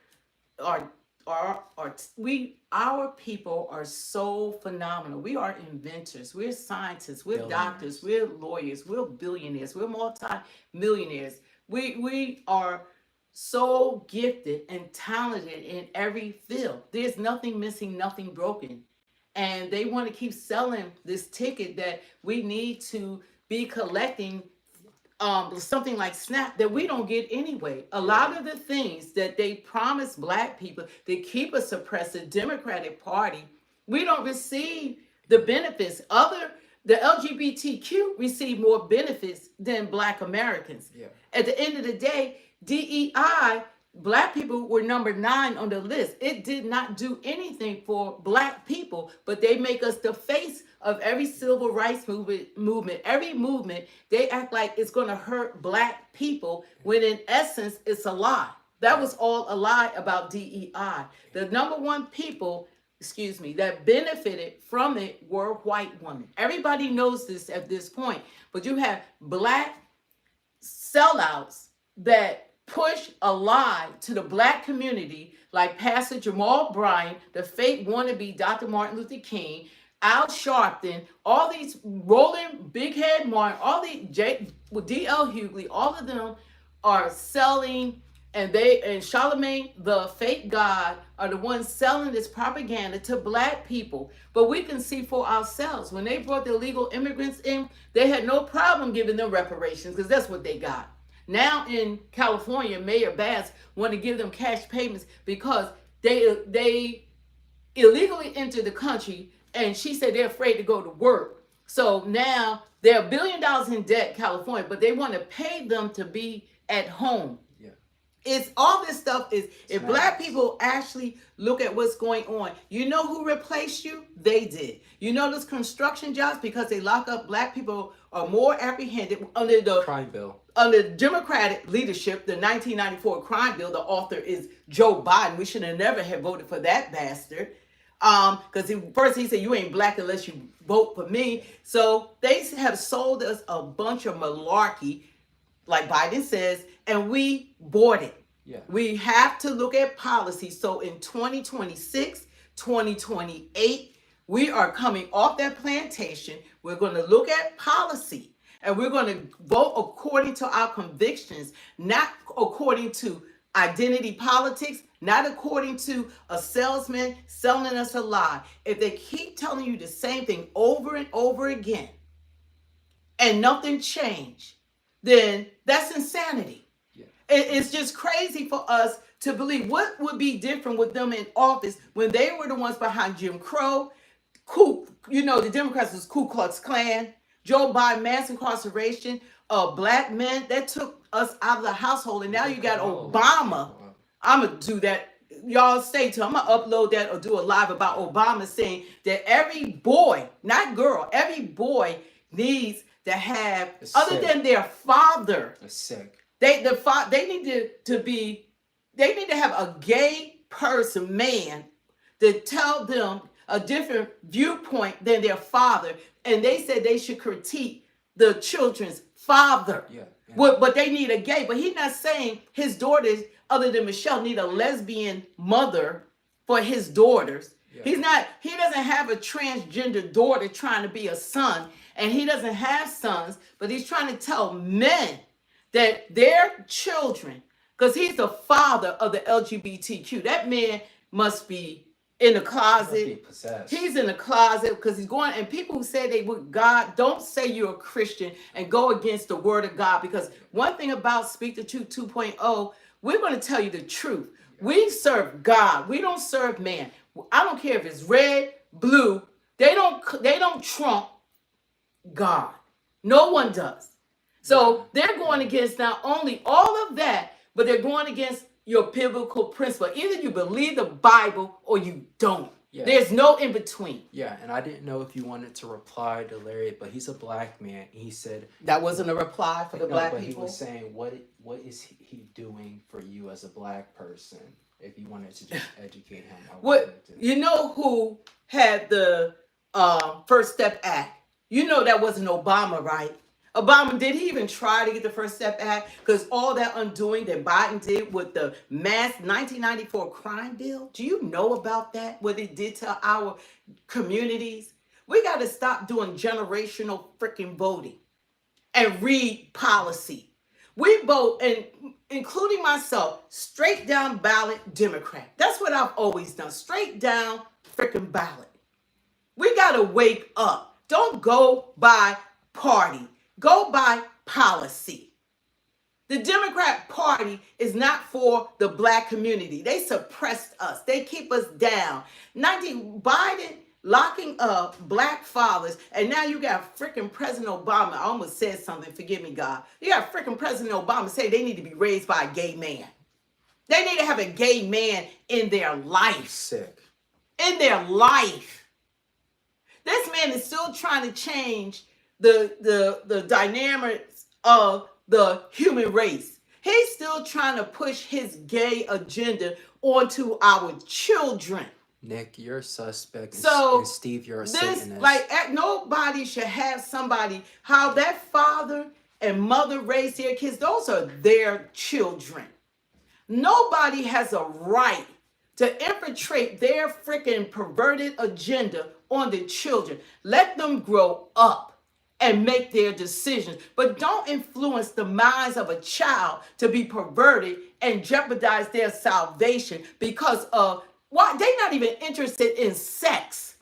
people are so phenomenal. We are inventors, we're scientists, we're doctors, we're lawyers, we're billionaires, we're multi-millionaires. We are so gifted and talented in every field. There's nothing missing, nothing broken. And they want to keep selling this ticket that we need to be collecting something like SNAP that we don't get anyway. A lot of the things that they promise black people, they keep us suppressed, the Democratic Party, we don't receive the benefits. The LGBTQ receive more benefits than black Americans. Yeah. At the end of the day, DEI, black people were number 9 on the list. It did not do anything for black people, but they make us the face of every civil rights movement. Every movement, they act like it's going to hurt black people when in essence it's a lie. That was all a lie about DEI. The number one people, that benefited from it were white women. Everybody knows this at this point, but you have black sellouts that push a lie to the black community, like Pastor Jamal Bryant, the fake wannabe Dr. Martin Luther King, Al Sharpton, all these Roland Big Head Martin, all these D.L. Hughley, all of them are selling, and Charlemagne, the fake God, are the ones selling this propaganda to black people. But we can see for ourselves, when they brought the illegal immigrants in, they had no problem giving them reparations, because that's what they got. Now in California, Mayor Bass want to give them cash payments because they illegally entered the country, and she said they're afraid to go to work. So now They're $1 billion in debt, California, but they want to pay them to be at home. Yeah. It's all this stuff is, if It's black madness. people actually look at what's going on, you know who replaced you? They did. You know those construction jobs, because they lock up black people, are more apprehended under the Crime bill. under Democratic leadership. The 1994 crime bill, the author is Joe Biden. We should have never have voted for that bastard. Because first he said, you ain't black unless you vote for me. So they have sold us a bunch of malarkey, like Biden says, and we bought it. Yeah. We have to look at policy. So in 2026, 2028, we are coming off that plantation. We're going to look at policy, and we're going to vote according to our convictions, not according to identity politics, not according to a salesman selling us a lie. If they keep telling you the same thing over and over again and nothing changed, then that's insanity. Yeah. It's just crazy for us to believe. What would be different with them in office when they were the ones behind Jim Crow? The Democrats was Ku Klux Klan, Joe Biden, mass incarceration of black men that took us out of the household, and now you got Obama. I'm gonna do that. Y'all stay tuned. I'm gonna upload that or do a live about Obama saying that every boy, not girl, every boy needs to have, other than their father, they need to have a gay person, man, to tell them a different viewpoint than their father, and they said they should critique the children's father. Yeah. But they need a gay. But he's not saying his daughters, other than Michelle, need a lesbian mother for his daughters. Yeah. He doesn't have a transgender daughter trying to be a son, and he doesn't have sons, but he's trying to tell men that their children, because he's the father of the LGBTQ, that man must be in the closet. He's in the closet because he's going, and people who say they with God, don't say you're a Christian and go against the word of God, because one thing about Speak the Truth 2.0, we're going to tell you the truth. We serve God. We don't serve man. I don't care if it's red, blue. They don't trump God. No one does. So they're going against not only all of that, but they're going against your biblical principle. Either you believe the Bible or you don't. Yeah. There's no in between. Yeah, and I didn't know if you wanted to reply to Larry, but he's a black man. He said that wasn't a reply for the black people. He was saying, what is he doing for you as a black person? If you wanted to just educate him. You know who had the First Step Act? You know that wasn't Obama, right? Obama, did he even try to get the First Step Act? Because all that undoing that Biden did with the mass 1994 crime bill, do you know about that? What it did to our communities? We got to stop doing generational freaking voting and read policy. We vote, and including myself, straight down ballot Democrat. That's what I've always done. Straight down freaking ballot. We got to wake up. Don't go by party. Go by policy. The Democrat Party is not for the black community. They suppressed us. They keep us down. Biden locking up black fathers, and now you got freaking President Obama. I almost said something. Forgive me, God. You got freaking President Obama saying they need to be raised by a gay man. They need to have a gay man in their life. Sick. In their life. This man is still trying to change the dynamics of the human race. He's still trying to push his gay agenda onto our children. Nick, you're a suspect. So and Steve, you're a Satanist. Nobody should have somebody, how that father and mother raised their kids, those are their children. Nobody has a right to infiltrate their freaking perverted agenda on the children. Let them grow up and make their decisions. But don't influence the minds of a child to be perverted and jeopardize their salvation because of why they're not even interested in sex.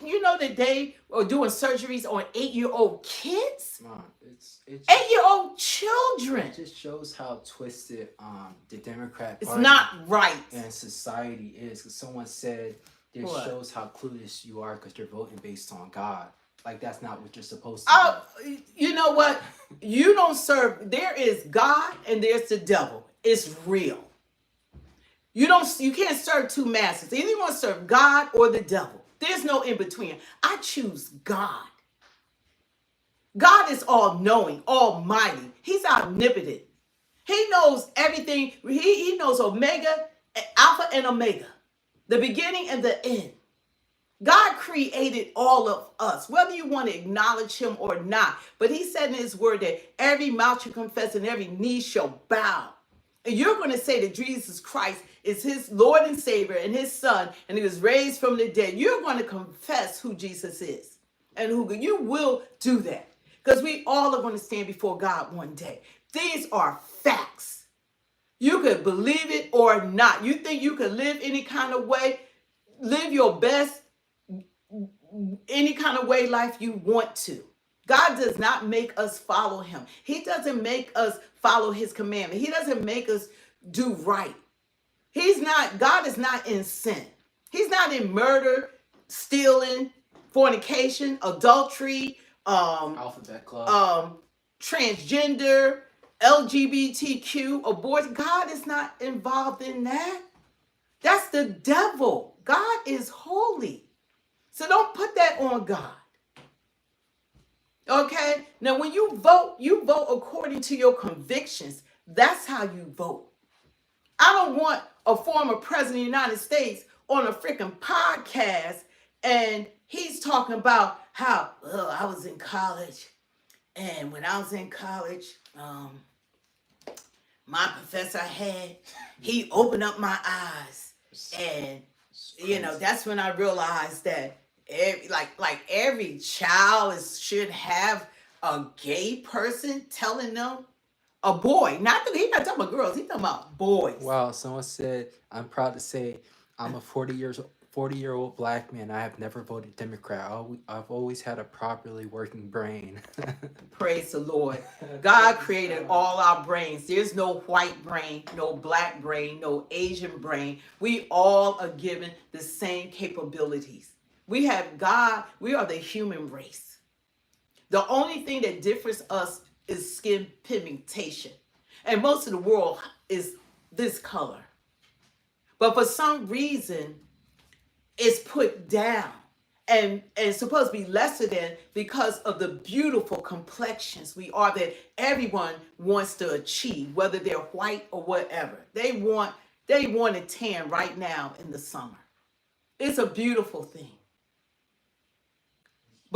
You know that they are doing surgeries on 8-year-old kids? Mom, it's 8-year-old children. It just shows how twisted the Democrat Party it's not right. And society is. Because someone said this shows how clueless you are because you're voting based on God. Like that's not what you're supposed to Oh, you know what? You don't serve. There is God and there's the devil. It's real. You can't serve two masters. Either you want to serve God or the devil. There's no in between. I choose God. God is all knowing, almighty. He's omnipotent. He knows everything. He knows Omega, Alpha and Omega, the beginning and the end. God created all of us, whether you want to acknowledge him or not. But he said in his word that every mouth shall confess and every knee shall bow. And you're going to say that Jesus Christ is his Lord and Savior and his son, and he was raised from the dead. You're going to confess who Jesus is. And who you will do that. Because we all are going to stand before God one day. These are facts. You could believe it or not. You think you could live any kind of way, live your best, any kind of way life you want to. God does not make us follow him. He doesn't make us follow his commandment. He doesn't make us do right. God is not in sin. He's not in murder, stealing, fornication, adultery, alphabet club, transgender, LGBTQ, abortion. God is not involved in that. That's the devil. God is holy. So don't put that on God. Okay? Now, when you vote according to your convictions. That's how you vote. I don't want a former president of the United States on a freaking podcast and he's talking about how, I was in college. And when I was in college, my professor he opened up my eyes. And, that's when I realized that every child should have a gay person telling them, a boy, he's not talking about girls, he's talking about boys. Wow, someone said, I'm proud to say I'm a 40-year-old black man. I have never voted Democrat. I've always had a properly working brain. Praise the Lord. God created all our brains. There's no white brain, no black brain, no Asian brain. We all are given the same capabilities. We have God. We are the human race. The only thing that differs us is skin pigmentation. And most of the world is this color. But for some reason, it's put down and it's supposed to be lesser than because of the beautiful complexions we are that everyone wants to achieve, whether they're white or whatever. They want a tan right now in the summer. It's a beautiful thing.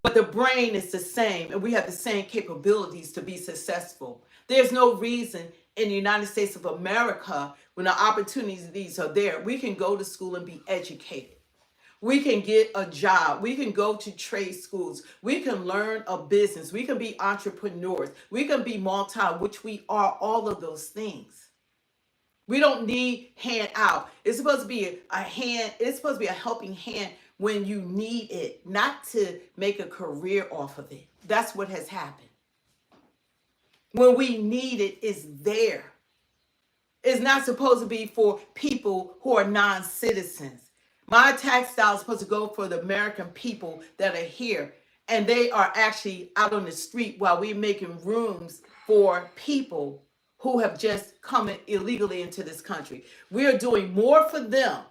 But the brain is the same, and we have the same capabilities to be successful. There's no reason in the United States of America, when the opportunities are there, we can go to school and be educated. We can get a job. We can go to trade schools. We can learn a business. We can be entrepreneurs. We can be which we are all of those things. We don't need hand out. It's supposed to be a hand. It's supposed to be a helping hand when you need it, not to make a career off of it. That's what has happened. When we need it, it's there. It's not supposed to be for people who are non-citizens. My tax style is supposed to go for the American people that are here. And they are actually out on the street while we're making rooms for people who have just come illegally into this country. We are doing more for them.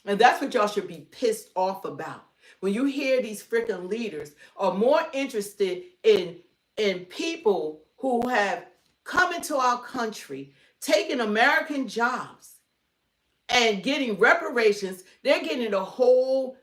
And that's what y'all should be pissed off about. When you hear these freaking leaders are more interested in people who have come into our country, taking American jobs, and getting reparations, they're getting the whole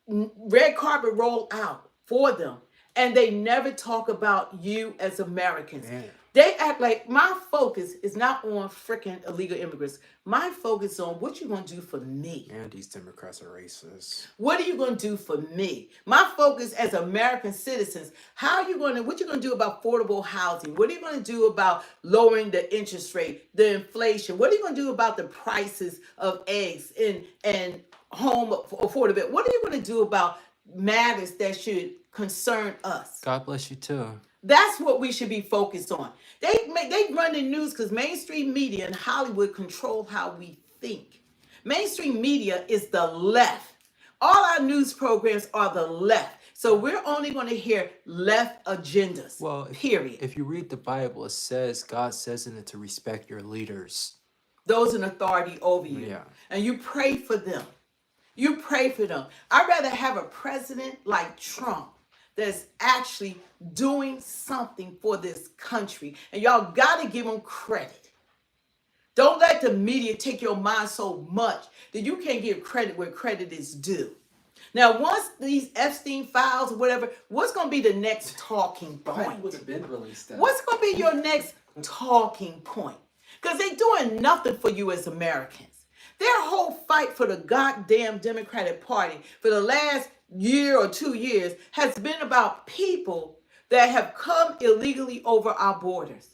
red carpet rolled out for them. And they never talk about you as Americans. Man. They act like my focus is not on freaking illegal immigrants. My focus is on what you're going to do for me. And these Democrats are racist. What are you going to do for me? My focus as American citizens, what you going to do about affordable housing? What are you going to do about lowering the interest rate, the inflation? What are you going to do about the prices of eggs and home affordability? What are you going to do about matters that should concern us? God bless you too. That's what we should be focused on. They run the news because mainstream media and Hollywood control how we think. Mainstream media is the left. All our news programs are the left. So we're only going to hear left agendas. Well, period. if you read the Bible, it says, God says in it to respect your leaders. Those in authority over you. Yeah. And you pray for them. You pray for them. I'd rather have a president like Trump that's actually doing something for this country. And y'all got to give him credit. Don't let the media take your mind so much that you can't give credit where credit is due. Now, once these Epstein files or whatever, what's going to be the next talking point? would have been released. What's going to be your next talking point? Because they're doing nothing for you as Americans. Their whole fight for the goddamn Democratic Party for the last year or 2 years has been about people that have come illegally over our borders.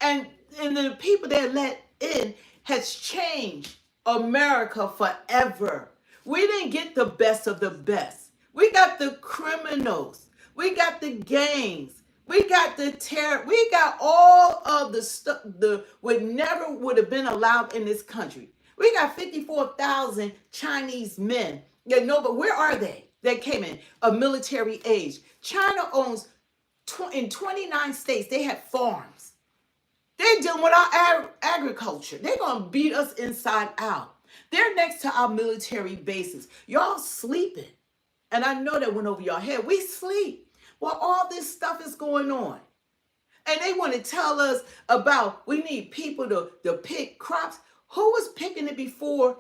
And the people that let in has changed America forever. We didn't get the best of the best. We got the criminals. We got the gangs. We got the terror. We got all of the stuff that never would have been allowed in this country. We got 54,000 Chinese men. Yeah, no, but where are they? They came in a military age. China owns in 29 states. They have farms. They're dealing with our agriculture. They're going to beat us inside out. They're next to our military bases. Y'all sleeping. And I know that went over your head. We sleep while all this stuff is going on. And they want to tell us about we need people to pick crops. Who was picking it before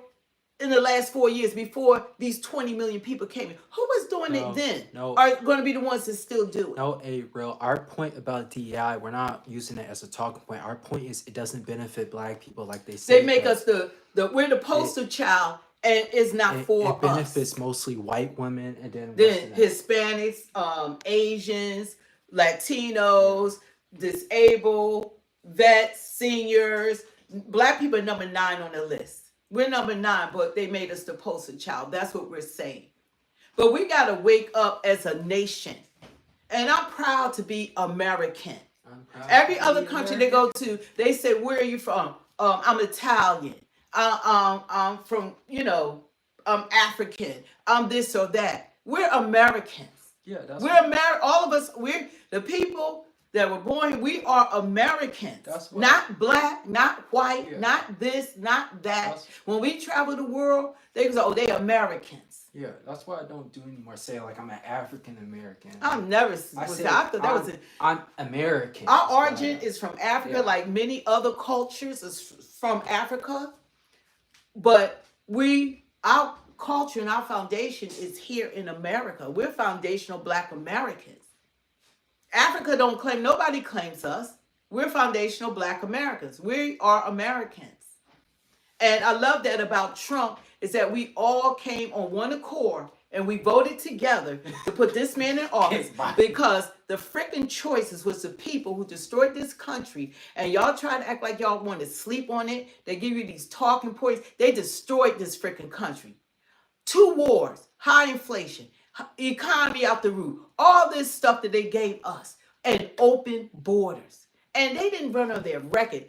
in the last 4 years, before these 20 million people came in? Who was doing it then? Are going to be the ones that still do it? No, real. Our point about DEI, we're not using it as a talking point. Our point is it doesn't benefit black people like they say. They make us we're the poster child, and it's not for us. It benefits mostly white women and then Hispanics, Asians, Latinos, disabled, vets, seniors. Black people are number 9 on the list. We're number 9, but they made us the poster child. That's what we're saying. But we got to wake up as a nation. And I'm proud to be American. Every other country they go to, they say, where are you from? I'm Italian. I'm from, I'm African. I'm this or that. We're Americans. Yeah, that's we're American. All of us, we're the people that were born here. We are Americans. Not black, not white, not this, not that. When we travel the world, they go, oh, they Americans. Yeah, that's why I don't do anymore. Say like I'm an African American. I'm never. I'm American. Our origin is from Africa, like many other cultures is from Africa. But our culture and our foundation is here in America. We're foundational Black Americans. Africa don't claim, nobody claims us. We're foundational Black Americans. We are Americans. And I love that about Trump is that we all came on one accord and we voted together to put this man in office because the freaking choices was the people who destroyed this country. And y'all try to act like y'all want to sleep on it. They give you these talking points. They destroyed this freaking country. 2 wars, high inflation, economy out the roof, all this stuff that they gave us, and open borders. And they didn't run on their record.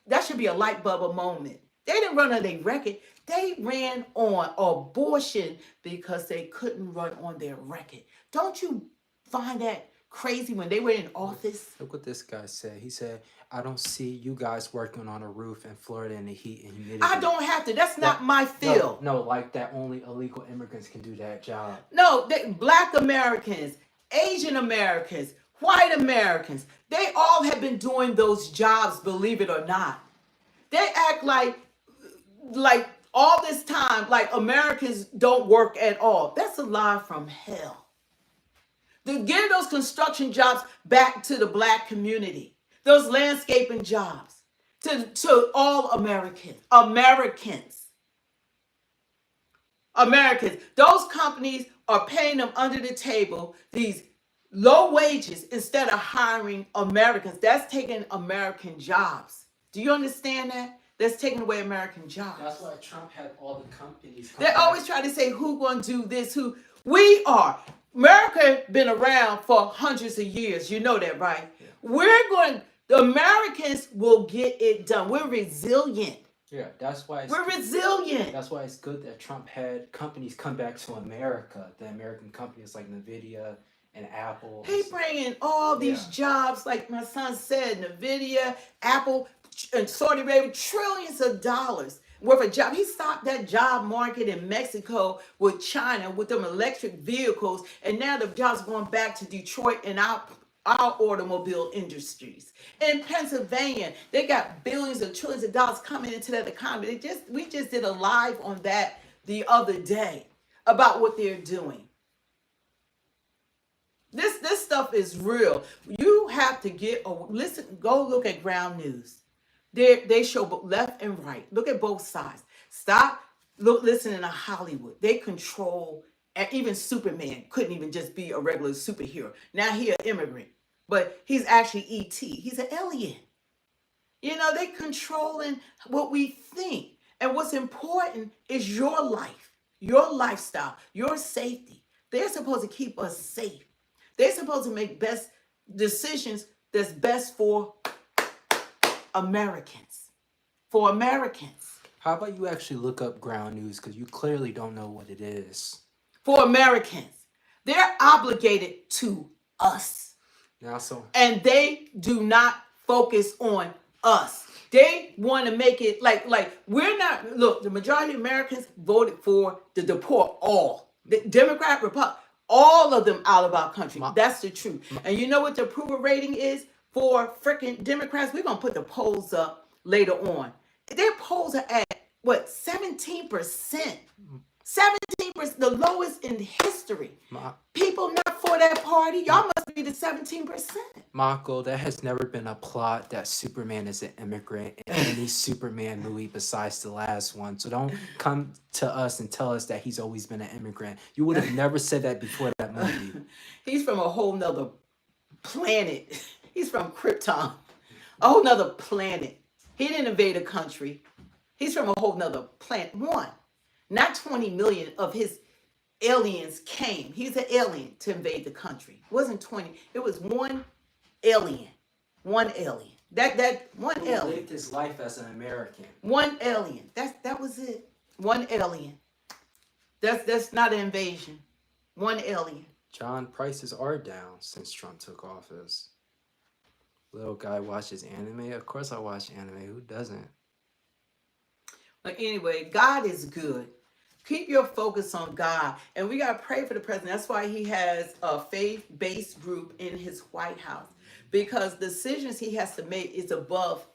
That should be a light bulb moment. They didn't run on their record. They ran on abortion because they couldn't run on their record. Don't you find that crazy when they were in office? Look what this guy said. He said, I don't see you guys working on a roof in Florida in the heat and humidity. I don't have to. That's not my field. No, like that only illegal immigrants can do that job. No, Black Americans, Asian Americans, white Americans, they all have been doing those jobs, believe it or not. They act like all this time, like Americans don't work at all. That's a lie from hell. To give those construction jobs back to the Black community, those landscaping jobs, to all Americans. Those companies are paying them under the table these low wages instead of hiring Americans. That's taking American jobs. Do you understand that? That's taking away American jobs. That's why Trump had all the companies. They always try to say who gonna do this, who we are. America been around for hundreds of years. You know that, right? Yeah. The Americans will get it done. We're resilient. Yeah, that's why We're resilient. that's why it's good that Trump had companies come back to America. The American companies like Nvidia and Apple. He bringing all these jobs, like my son said, Nvidia, Apple, and Saudi Arabia, trillions of dollars worth of job. He stopped that job market in Mexico with China with them electric vehicles, and now the jobs are going back to Detroit and our automobile industries. In Pennsylvania, they got billions and trillions of dollars coming into that economy. We just did a live on that the other day about what they're doing. This stuff is real. You have to listen. Go look at ground news. They show left and right. Look at both sides. Stop listening to Hollywood. They control. And even Superman couldn't even just be a regular superhero. Now he an immigrant, but he's actually ET. He's an alien. You know, they controlling what we think. And what's important is your life, your lifestyle, your safety. They're supposed to keep us safe. They're supposed to make best decisions that's best for Americans. For Americans. How about you actually look up ground news, because you clearly don't know what it is. For Americans. They're obligated to us. Now, so and they do not focus on us. They want to make it like we're not. Look, the majority of Americans voted for to deport all the Democrat, Republican, all of them out of our country. That's the truth. And you know what the approval rating is for freaking Democrats? We're gonna put the polls up later on. Their polls are at what 17%. 17%, the lowest in history. People not for that party. Y'all must be the 17%. Mako, there has never been a plot that Superman is an immigrant in any Superman movie besides the last one. So don't come to us and tell us that he's always been an immigrant. You would have never said that before that movie. He's from a whole nother planet. He's from Krypton. A whole nother planet. He didn't invade a country. He's from a whole nother planet. Not 20 million of his aliens came. He's an alien to invade the country. It wasn't 20. It was one alien. One alien. That one alien. He lived his life as an American. One alien. That was it. One alien. That's not an invasion. One alien. John, prices are down since Trump took office. Little guy watches anime. Of course I watch anime. Who doesn't? But anyway, God is good. Keep your focus on God. And we got to pray for the president. That's why he has a faith-based group in his White House. Because decisions he has to make is above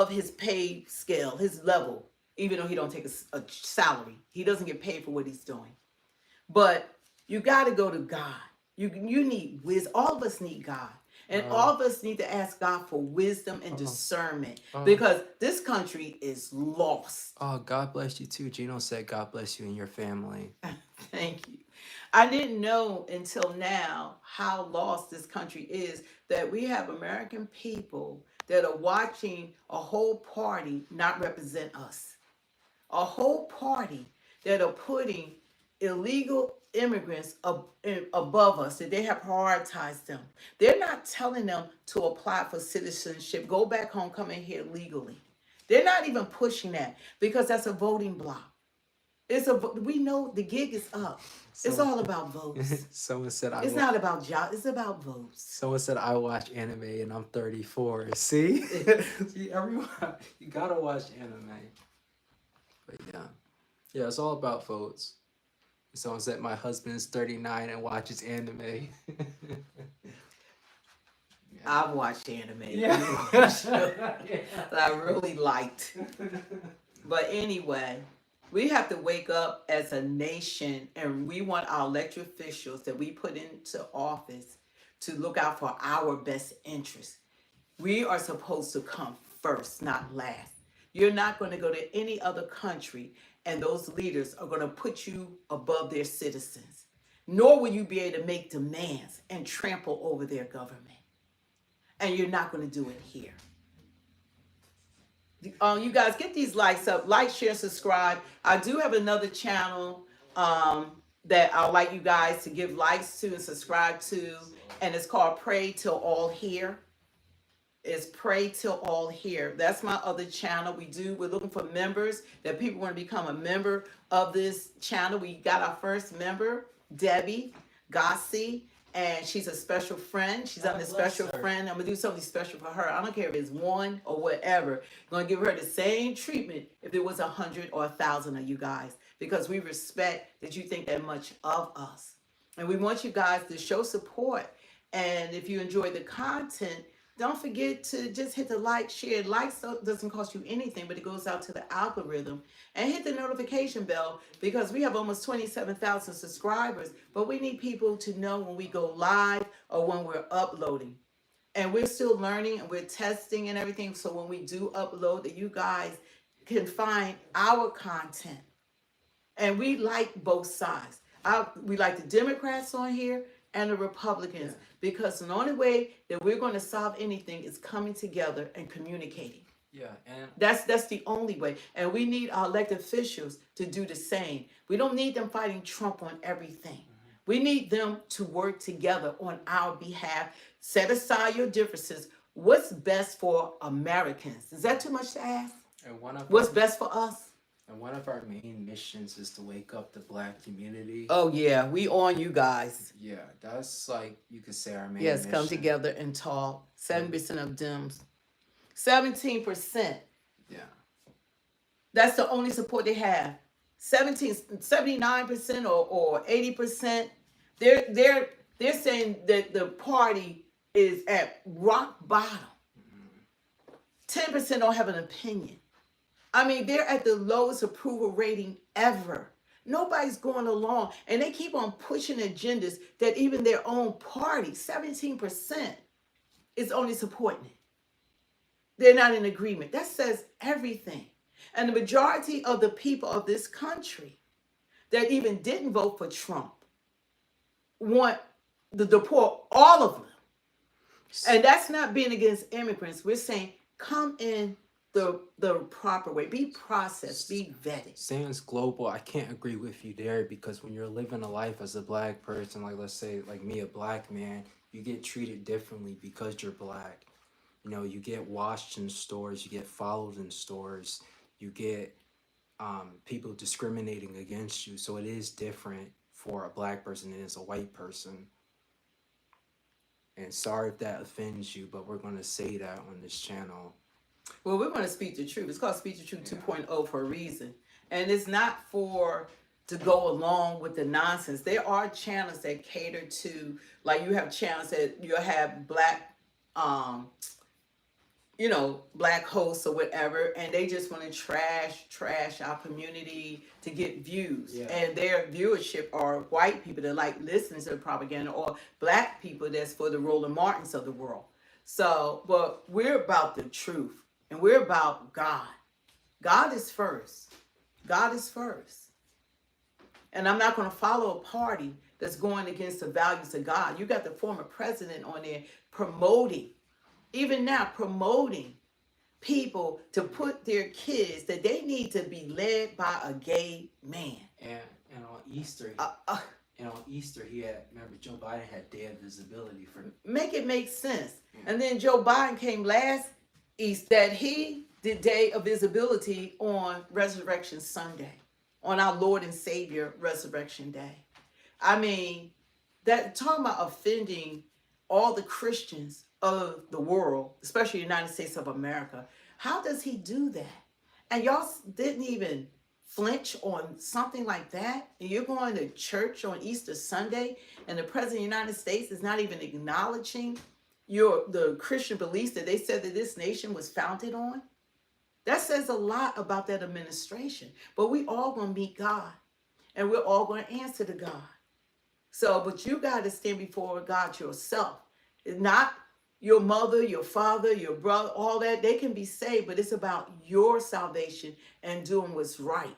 his pay scale, his level. Even though he don't take a salary. He doesn't get paid for what he's doing. But you got to go to God. You need wisdom. All of us need God. And all of us need to ask God for wisdom and discernment because this country is lost. Oh, God bless you too. Gino said, God bless you and your family. Thank you. I didn't know until now how lost this country is, that we have American people that are watching a whole party not represent us. A whole party that are putting illegal immigrants above us, that they have prioritized them. They're not telling them to apply for citizenship, go back home, come in here legally. They're not even pushing that because that's a voting block. We know the gig is up. It's all about votes. Someone said it's not about jobs, it's about votes. Someone said I watch anime and I'm 34. See? See, everyone, you gotta watch anime. But yeah, it's all about votes. Someone said my husband's 39 and watches anime. I've watched anime. That I really liked. But anyway, we have to wake up as a nation, and we want our elected officials that we put into office to look out for our best interests. We are supposed to come first, not last. You're not going to go to any other country and those leaders are going to put you above their citizens. Nor will you be able to make demands and trample over their government. And you're not going to do it here. You guys, get these likes up. Like, share, subscribe. I do have another channel that I'd like you guys to give likes to and subscribe to. And it's called Pray Till All Hear. is Pray Till All Here. That's my other channel. We're looking for members, that people want to become a member of this channel. We got our first member, Debbie Gossi, and she's a special friend. She's on the special friend. I'm gonna do something special for her. I don't care if it's one or whatever. I'm gonna give her the same treatment if there was 100 or 1,000 of you guys, because we respect that you think that much of us. And we want you guys to show support. And if you enjoy the content, don't forget to just hit the like, share. Likes doesn't cost you anything, but it goes out to the algorithm. And hit the notification bell, because we have almost 27,000 subscribers. But we need people to know when we go live or when we're uploading. And we're still learning and we're testing and everything. So when we do upload, that you guys can find our content. And we like both sides. We like the Democrats on here and the Republicans, because the only way that we're going to solve anything is coming together and communicating. Yeah, and That's the only way. And we need our elected officials to do the same. We don't need them fighting Trump on everything. We need them to work together on our behalf. Set aside your differences. What's best for Americans? Is that too much to ask? and one of What's our, best for us? and one of our main missions is to wake up the Black community. Oh yeah, we on you guys. Yeah, that's like you could say our main Yes, mission. come together and talk. 7% of Dems. 17%. Yeah. That's the only support they have. 79% or 80%. They're saying that the party is at rock bottom. 10% don't have an opinion. I mean, they're at the lowest approval rating ever. Nobody's going along, and they keep on pushing agendas that even their own party, 17%, is only supporting it. They're not in agreement. That says everything. And the majority of the people of this country that even didn't vote for Trump want to deport all of them. And that's not being against immigrants. We're saying come in the proper way. Be processed. Be vetted. Sans global, I can't agree with you there, because when you're living a life as a Black person, like let's say like me, a Black man, you get treated differently because you're Black. You know, you get washed in stores, you get followed in stores, you get people discriminating against you. So it is different for a Black person than it is a white person. And sorry if that offends you, but we're going to say that on this channel. Well, we're going to speak the truth. It's called Speak the Truth 2.0 for a reason. And it's not to go along with the nonsense. There are channels that cater to, like you have channels that you'll have Black, Black hosts or whatever, and they just want to trash our community to get views. Yeah. And their viewership are white people that like listening to the propaganda, or Black people that's for the Roland Martins of the world. So, but we're about the truth, and we're about God. God is first. God is first. And I'm not going to follow a party that's going against the values of God. You got the former president on there promoting people to put their kids, that they need to be led by a gay man. And on Easter, he had, remember, Joe Biden had Day of Visibility for. Make it make sense. And then Joe Biden came last East that he did Day of Visibility on Resurrection Sunday, on our Lord and Savior Resurrection Day. I mean, that talking about offending all the Christians of the world, especially the United States of America. How does he do that? And y'all didn't even flinch on something like that? And you're going to church on Easter Sunday, and the President of the United States is not even acknowledging the Christian beliefs that they said that this nation was founded on? That says a lot about that administration. But we all going to meet God, and we're all going to answer to God. So, but you got to stand before God yourself. It's not your mother, your father, your brother, all that. They can be saved, but it's about your salvation and doing what's right.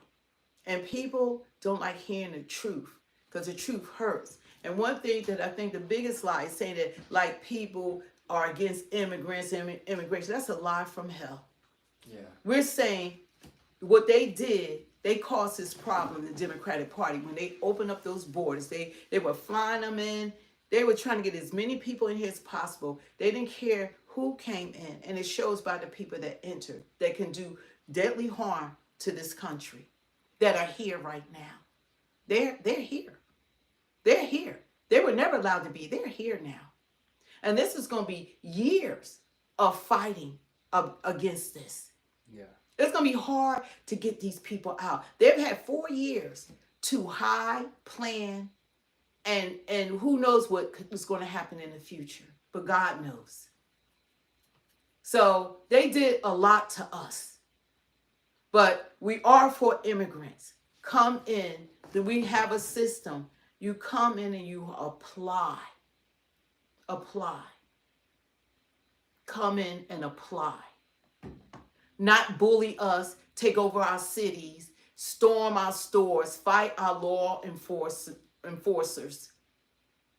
And people don't like hearing the truth, because the truth hurts. And one thing that I think the biggest lie is saying that like people are against immigrants and immigration. That's a lie from hell. Yeah. We're saying what they did, they caused this problem in the Democratic Party when they opened up those borders. They were flying them in They were trying to get as many people in here as possible. They didn't care who came in. And it shows by the people that entered that can do deadly harm to this country that are here right now. They're here. They're here. They were never allowed to be. They're here now. And this is going to be years of fighting against this. Yeah. It's going to be hard to get these people out. They've had 4 years to hide, plan, and who knows what is going to happen in the future. But God knows. So they did a lot to us. But we are for immigrants. Come in. We have a system. You come in and you apply. Apply. Come in and apply. Not bully us, take over our cities, storm our stores, fight our law enforcers.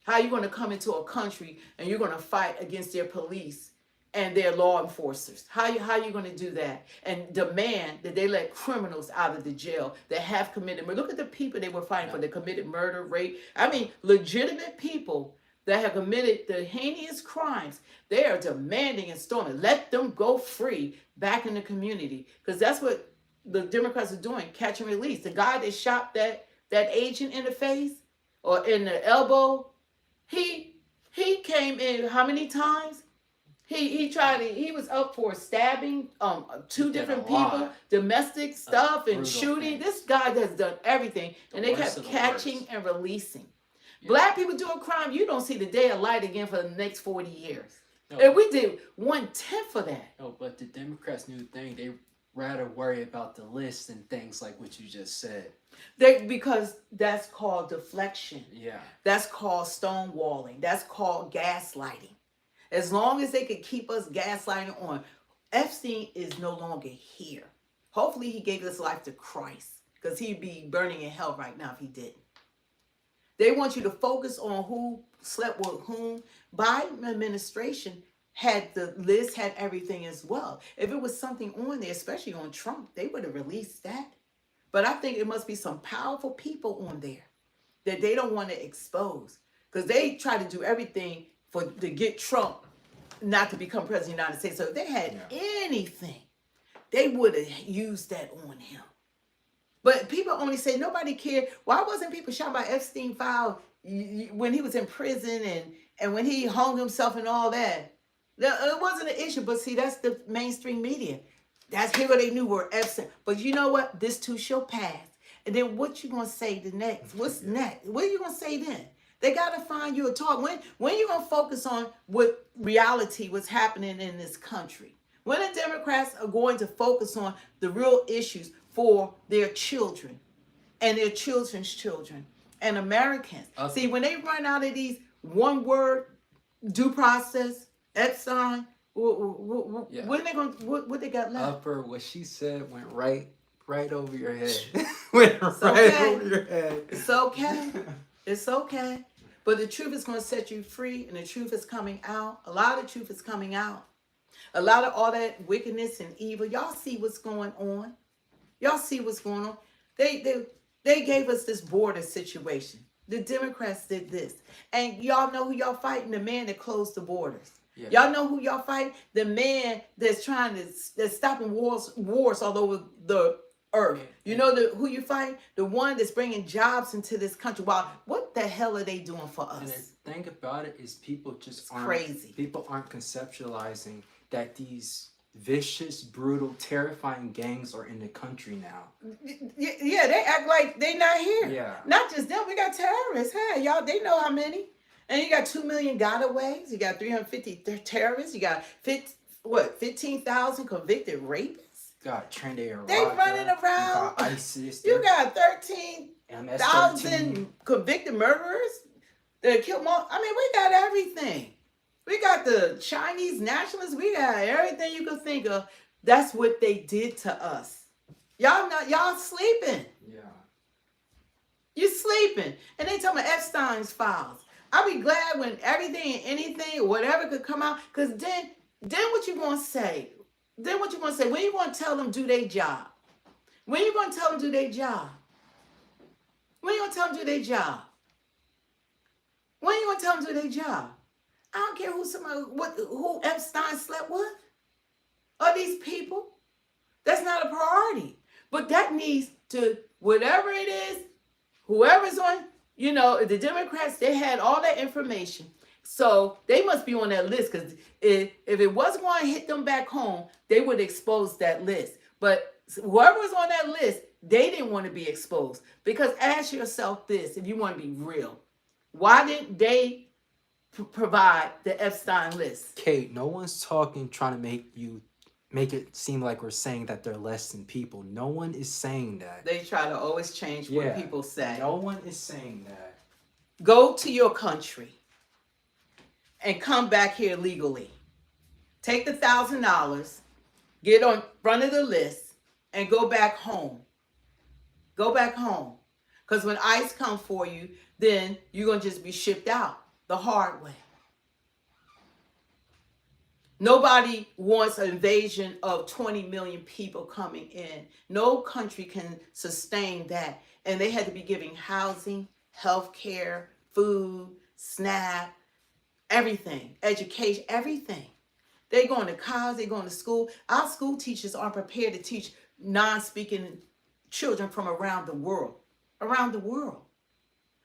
How are you going to come into a country and you're going to fight against their police and their law enforcers? How are you going to do that? And demand that they let criminals out of the jail that have committed murder. Look at the people they were fighting for. They committed murder, rape. I mean, legitimate people that have committed the heinous crimes. They are demanding and storming. Let them go free back in the community. Because that's what the Democrats are doing, catch and release. The guy that shot that agent in the face or in the elbow, he came in how many times? He was up for stabbing 2 different people, domestic stuff and shooting. This guy has done everything. And they kept catching and releasing. Yeah. Black people do a crime, you don't see the day of light again for the next 40 years. No. And we did 1/10 of that. No, but the Democrats' new thing, they rather worry about the list and things like what you just said. Because that's called deflection. Yeah. That's called stonewalling. That's called gaslighting. As long as they could keep us gaslighting on, Epstein is no longer here. Hopefully he gave his life to Christ, because he'd be burning in hell right now if he didn't. They want you to focus on who slept with whom. Biden administration had the list, had everything as well. If it was something on there, especially on Trump, they would have released that. But I think it must be some powerful people on there that they don't want to expose, because they try to do everything to get Trump not to become president of the United States. So if they had anything, they would have used that on him. But people only say nobody cared. Why wasn't people shot by Epstein file when he was in prison and when he hung himself and all that? It wasn't an issue. But see, that's the mainstream media. That's here they knew were Epstein. But you know what? This too shall pass. And then what you gonna say the next? What's next? What are you gonna say then? They gotta find you a talk. When you gonna focus on what reality, what's happening in this country? When the Democrats are going to focus on the real issues for their children and their children's children and Americans. See, when they run out of these one word due process, Epstein, what are they going? What they got left? Upper, what she said went right over your head. Went right over your head. It's okay. It's okay. But the truth is going to set you free, and the truth is coming out. A lot of truth is coming out. A lot of all that wickedness and evil. Y'all see what's going on. Y'all see what's going on. They gave us this border situation. The Democrats did this. And y'all know who y'all fighting? The man that closed the borders. Yeah. Y'all know who y'all fighting? The man that's that's stopping wars all over the earth. You know who you fight? The one that's bringing jobs into this country. Wow, what the hell are they doing for us? And the thing about it is people just aren't crazy. People aren't conceptualizing that these vicious, brutal, terrifying gangs are in the country now. Yeah, they act like they not here. Yeah. Not just them, we got terrorists. Hey, y'all, they know how many. And you got 2 million gotaways. You got 350 terrorists. You got 15,000 convicted rapists. Got trained Iraq. They running around. You got ISIS. You got 13,000 convicted murderers that killed more. I mean, we got everything. We got the Chinese nationalists. We got everything you could think of. That's what they did to us. Y'all sleeping. Yeah. You sleeping. And they talking about Epstein's files. I'll be glad when everything and anything or whatever could come out. Because then what you gonna say? Then what you gonna say? When you gonna tell them do their job? When you gonna tell them do their job? When you gonna tell them do their job? When are you gonna tell them to do their job? I don't care who Epstein slept with. Or these people. That's not a priority. But that needs to, whatever it is, whoever's on, the Democrats, they had all that information. So they must be on that list, because if it wasn't going to hit them back home, they would expose that list. But whoever was on that list, they didn't want to be exposed. Because ask yourself this, if you want to be real, why didn't they provide the Epstein list? Kate, no one's trying to make it seem like we're saying that they're less than people. No one is saying that. They try to always change what people say. No one is saying that. Go to your country and come back here legally. Take the $1,000, get on front of the list, and go back home. Go back home. Because when ICE come for you, then you're going to just be shipped out the hard way. Nobody wants an invasion of 20 million people coming in. No country can sustain that. And they had to be giving housing, health care, food, SNAP, everything, education, everything. They're going to college, they're going to school. Our school teachers aren't prepared to teach non-speaking children from around the world. Around the world.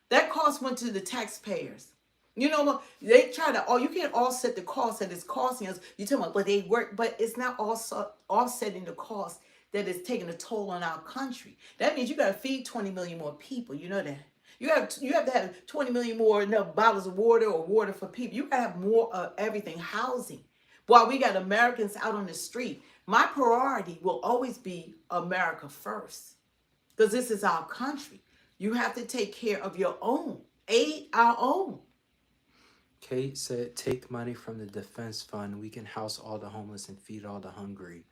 That cost went to the taxpayers. You know what? They try to, you can't offset the cost that it's costing us. You're talking about, but they work, but it's not also offsetting the cost that is taking a toll on our country. That means you got to feed 20 million more people. You know that. You have to have 20 million more enough bottles of water or water for people. You got to have more of everything, housing. While we got Americans out on the street, my priority will always be America first. Because this is our country. You have to take care of your own. Aid our own. Kate said, take money from the defense fund. We can house all the homeless and feed all the hungry.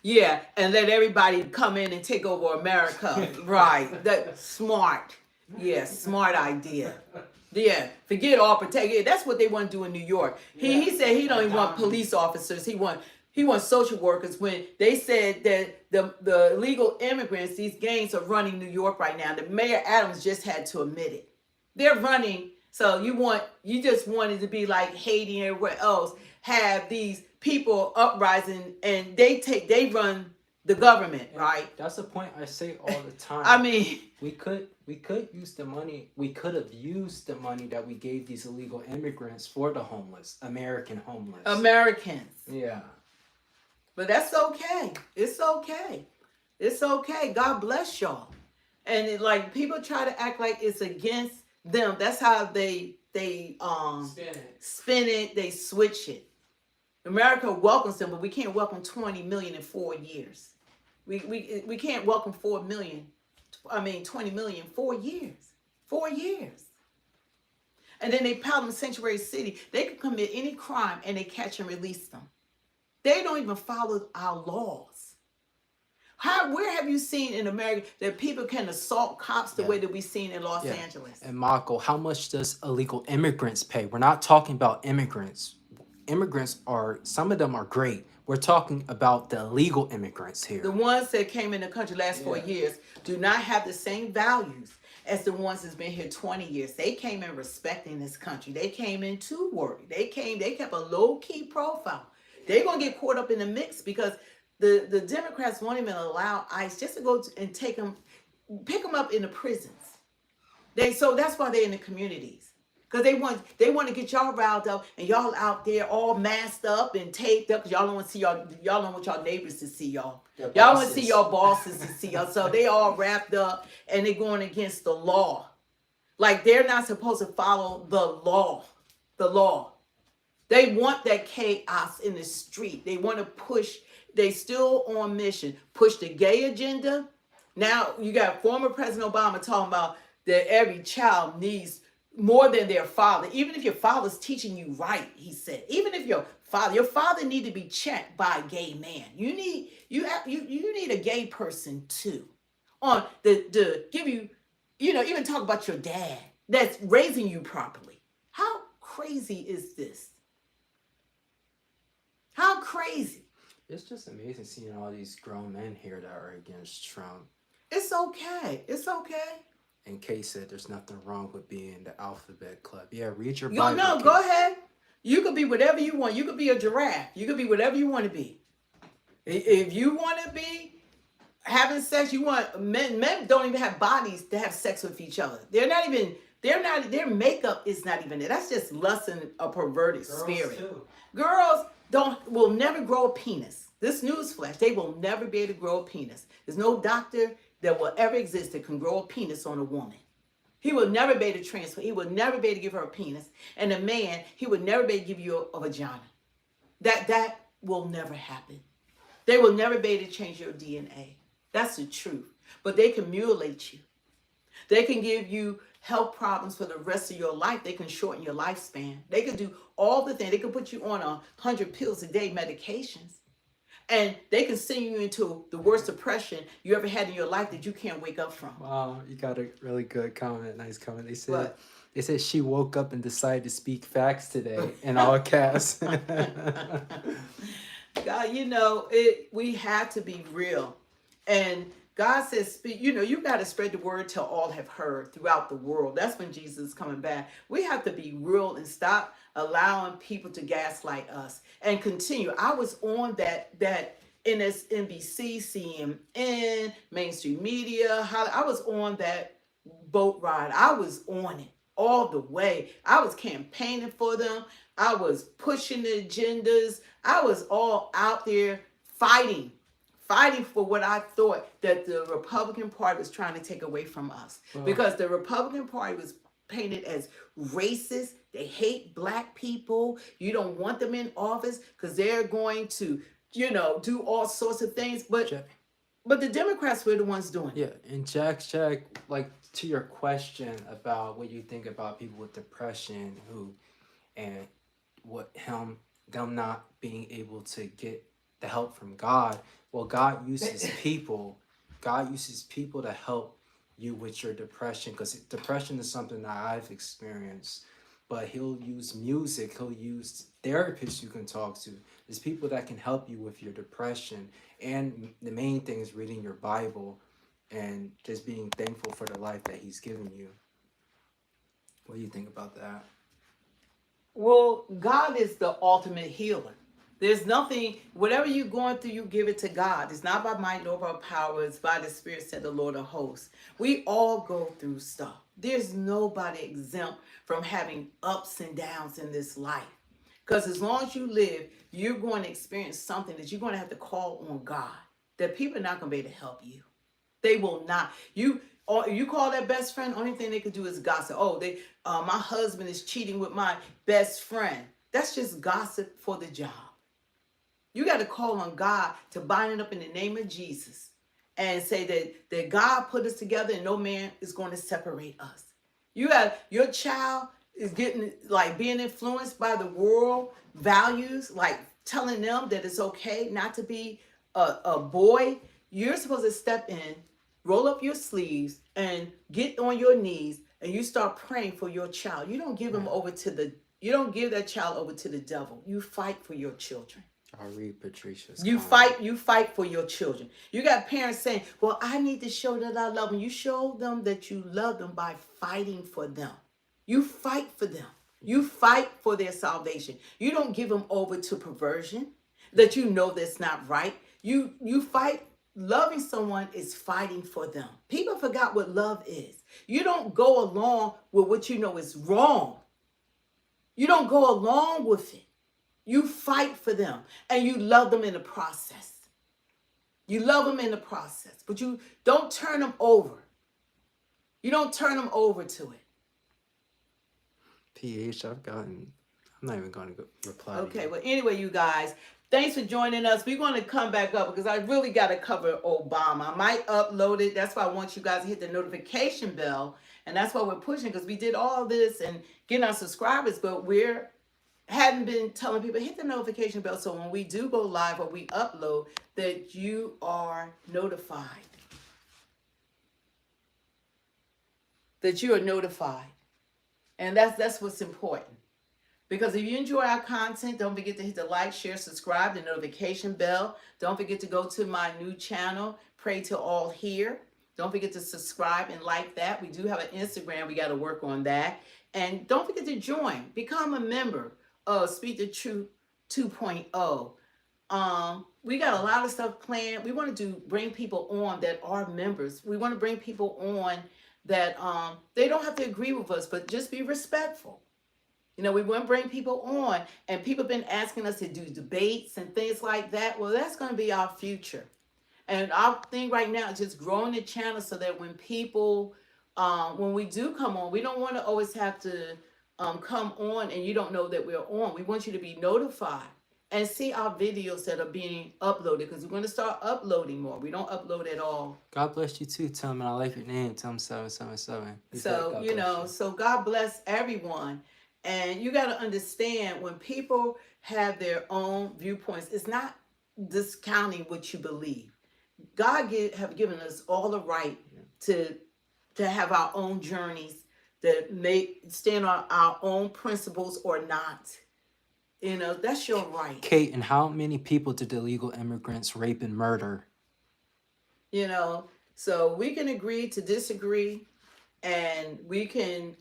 Yeah, and let everybody come in and take over America. Right. That's smart. Yeah, smart idea. Yeah, forget all protect. Yeah, that's what they want to do in New York. He said he don't even want police officers. He wants social workers. When they said that the illegal immigrants, these gangs are running New York right now. The Mayor Adams just had to admit it. They're running. So you just wanted to be like Haiti and everywhere else, have these people uprising, and they run the government, right? That's the point I say all the time. I mean, we could use the money. We could have used the money that we gave these illegal immigrants for the homeless, American homeless. Americans. Yeah. But that's okay. It's okay. It's okay. God bless y'all. And people try to act like it's against them. That's how they spin it. They switch it. America welcomes them, but we can't welcome 20 million in 4 years. We can't welcome 20 million in 4 years. 4 years. And then they pile them in Sanctuary City. They can commit any crime and they catch and release them. They don't even follow our laws. Where have you seen in America that people can assault cops the way that we've seen in Los Angeles? And Mako, how much does illegal immigrants pay? We're not talking about immigrants. Some of them are great. We're talking about the illegal immigrants here. The ones that came in the country last 4 years do not have the same values as the ones that's been here 20 years. They came in respecting this country. They came in to work. They kept a low-key profile. They're going to get caught up in the mix because the Democrats won't even allow ICE just to go and pick them up in the prisons. So that's why they're in the communities. Because they want to get y'all riled up and y'all out there all masked up and taped up because y'all don't want to see y'all don't want y'all neighbors to see y'all. Y'all want to see y'all bosses to see y'all. So they all wrapped up and they're going against the law. Like they're not supposed to follow the law. The law. They want that chaos in the street. They want to push, they still on mission, push the gay agenda. Now you got former President Obama talking about that every child needs more than their father. Even if your father's teaching you right, he said. Even if your father need to be checked by a gay man. You need a gay person too. On the give you, even talk about your dad that's raising you properly. How crazy is this? How crazy? It's just amazing seeing all these grown men here that are against Trump. It's okay. It's okay. And Kay said there's nothing wrong with being the alphabet club. Yeah, read your You Bible. no, Kay. go ahead. You could be whatever you want. You could be a giraffe. You could be whatever you want to be. If you want to be having sex, you want men don't even have bodies to have sex with each other. Their makeup is not even there. That's just lust and a perverted spirit. Too. Girls will never grow a penis. This newsflash, they will never be able to grow a penis. There's no doctor that will ever exist that can grow a penis on a woman. He will never be able to transfer. He will never be able to give her a penis. And a man, he would never be able to give you a vagina. That will never happen. They will never be able to change your DNA. That's the truth. But they can mutilate you. They can give you health problems for the rest of your life. They can shorten your lifespan. They can do all the things. They can put you on 100 pills a day medications. And they can send you into the worst depression you ever had in your life that you can't wake up from. Wow, you got a really good comment. Nice comment. What? They said she woke up and decided to speak facts today in all caps. God, we have to be real. And God says, you got to spread the word till all have heard throughout the world. That's when Jesus is coming back. We have to be real and stop allowing people to gaslight us and continue. I was on that NBC, CNN, mainstream media. I was on that boat ride. I was on it all the way. I was campaigning for them. I was pushing the agendas. I was all out there fighting for what I thought that the Republican Party was trying to take away from us. Because the Republican Party was painted as racist. They hate black people. You don't want them in office because they're going to, do all sorts of things. But the Democrats were the ones doing it. Yeah, and Jack, like to your question about what you think about people with depression and them not being able to get the help from God. Well, God uses people. God uses people to help you with your depression, because depression is something that I've experienced. But he'll use music. He'll use therapists you can talk to. There's people that can help you with your depression. And the main thing is reading your Bible and just being thankful for the life that he's given you. What do you think about that? Well, God is the ultimate healer. There's nothing, whatever you're going through, you give it to God. It's not by might nor by power. It's by the Spirit, said the Lord of hosts. We all go through stuff. There's nobody exempt from having ups and downs in this life. Because as long as you live, you're going to experience something that you're going to have to call on God. That people are not going to be able to help you. They will not. You call that best friend, only thing they could do is gossip. My husband is cheating with my best friend. That's just gossip for the job. You got to call on God to bind it up in the name of Jesus and say that God put us together and no man is going to separate us. Your child is getting, like, being influenced by the world values, like telling them that it's okay not to be a boy. You're supposed to step in, roll up your sleeves, and get on your knees, and you start praying for your child. You don't give you don't give that child over to the devil. You fight for your children. I'll read Patricia's You comment. fight for your children. You got parents saying, well, I need to show that I love them. You show them that you love them by fighting for them. You fight for them. You fight for their salvation. You don't give them over to perversion that you know that's not right. You fight. Loving someone is fighting for them. People forgot what love is. You don't go along with what you know is wrong. You don't go along with it. You fight for them and you love them in the process. You love them in the process, but you don't turn them over. You don't turn them over to it. I'm not even going to reply. Okay, well, anyway, you guys, thanks for joining us. We're going to come back up because I really got to cover Obama. I might upload it. That's why I want you guys to hit the notification bell. And that's why we're pushing, because we did all this and getting our subscribers, but hadn't been telling people, hit the notification bell so when we do go live or we upload, that you are notified. That you are notified. And that's what's important. Because if you enjoy our content, don't forget to hit the like, share, subscribe, the notification bell. Don't forget to go to my new channel, Pray to All Here. Don't forget to subscribe and like that. We do have an Instagram. We got to work on that. And don't forget to join. Become a member of Speak the Truth 2.0. We got a lot of stuff planned. We want to bring people on that are members. We want to bring people on that they don't have to agree with us, but just be respectful. You know, we want to bring people on, and people have been asking us to do debates and things like that. Well, that's going to be our future. And our thing right now is just growing the channel so that when people, when we do come on, we don't want to always have to come on and you don't know that we're on. We want you to be notified and see our videos that are being uploaded, because we're going to start uploading more. We don't upload at all. God bless you too, Tim, and I like your name, Tim777. So, you know, so God bless everyone. And you got to understand, when people have their own viewpoints, it's not discounting what you believe. God have given us all the right to have our own journeys, that stand on our own principles or not. You know, that's your right. Kate, and how many people did illegal immigrants rape and murder? You know, so we can agree to disagree, and we can,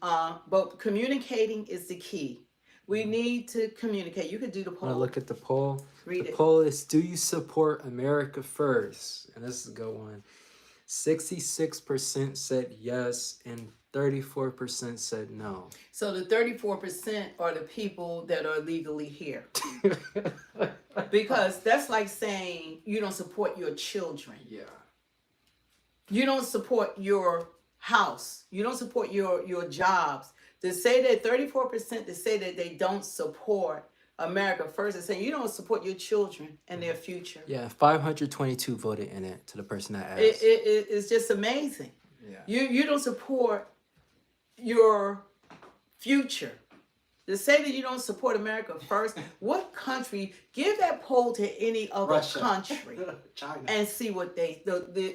but communicating is the key. We need to communicate. You could do the poll. Look at the poll. Read the it. poll is, do you support America first? And this is a good one. 66% said yes, and 34% said no. So the 34% are the people that are legally here. Because that's like saying you don't support your children. Yeah. You don't support your house. You don't support your jobs. To say that 34% to say that they don't support America first is saying you don't support your children and their future. Yeah, 522 voted in it to the person that asked. It's just amazing. Yeah. You don't support your future. To say that you don't support America first, what country? Give that poll to any other Russia. country China. and see what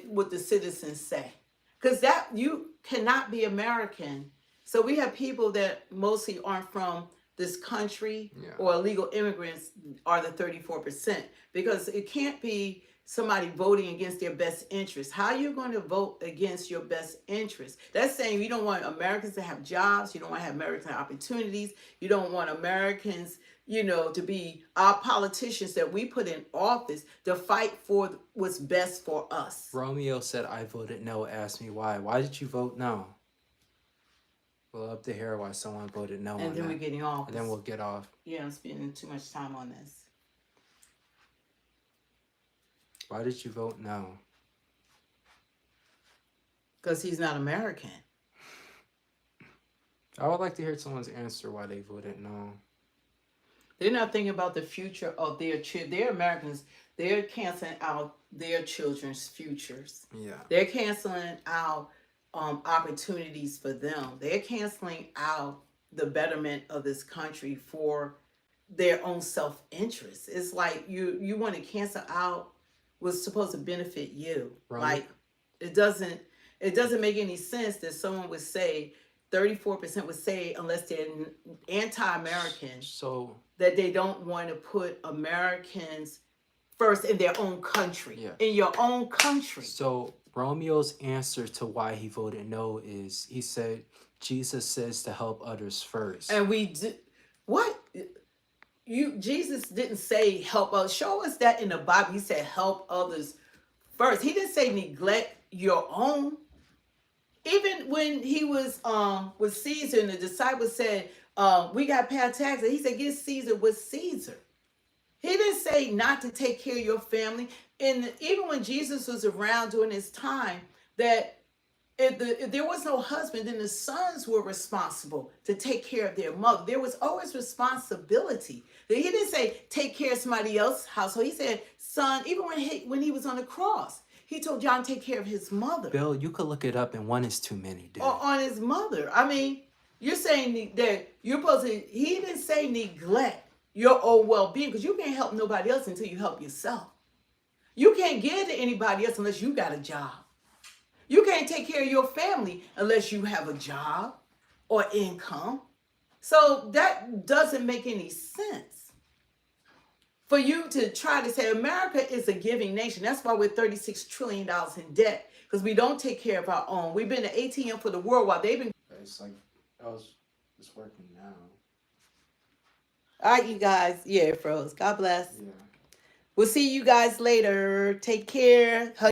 what the citizens say. Because that you cannot be American. So we have people that mostly aren't from this country, or illegal immigrants are the 34%, because it can't be somebody voting against their best interest. How are you going to vote against your best interest? That's saying you don't want Americans to have jobs. You don't want to have American opportunities. You don't want Americans, you know, to be our politicians that we put in office to fight for what's best for us. Romeo said, I voted no. Asked me why. Why did you vote no? We'll love to hear why someone voted no. And then we're getting off. And then we'll get off. Yeah, I'm spending too much time on this. Why did you vote no? Because he's not American. I would like to hear someone's answer why they voted no. They're not thinking about the future of their children. They're Americans. They're canceling out their children's futures. Yeah. They're canceling out opportunities for them. They're canceling out the betterment of this country for their own self-interest. It's like you want to cancel out what's supposed to benefit you. Right. Like it doesn't make any sense that someone would say 34% would say, unless they're anti-American, so that they don't want to put Americans first in their own country. Yeah. In your own country. So Romeo's answer to why he voted no is, he said, Jesus says to help others first. And we do what? Jesus didn't say help others. Show us that in the Bible. He said help others first. He didn't say neglect your own. Even when he was with Caesar and the disciples said, we got to pay taxes. He said, give Caesar what's Caesar. He didn't say not to take care of your family. And even when Jesus was around during his time, that if there was no husband, then the sons were responsible to take care of their mother. There was always responsibility. He didn't say take care of somebody else's household. He said, son, even when he was on the cross, he told John to take care of his mother. Bill, you could look it up, and one is too many, dude. Or on his mother. I mean, you're saying that you're supposed to, he didn't say neglect your own well-being, because you can't help nobody else until you help yourself. You can't give to anybody else unless you got a job. You can't take care of your family unless you have a job or income. So that doesn't make any sense. for you to try to say America is a giving nation. That's why we're $36 trillion in debt, because we don't take care of our own. We've been the ATM for the world while they've been. It's like, it's working now. All right, you guys. Yeah, it froze. God bless. Yeah. We'll see you guys later. Take care.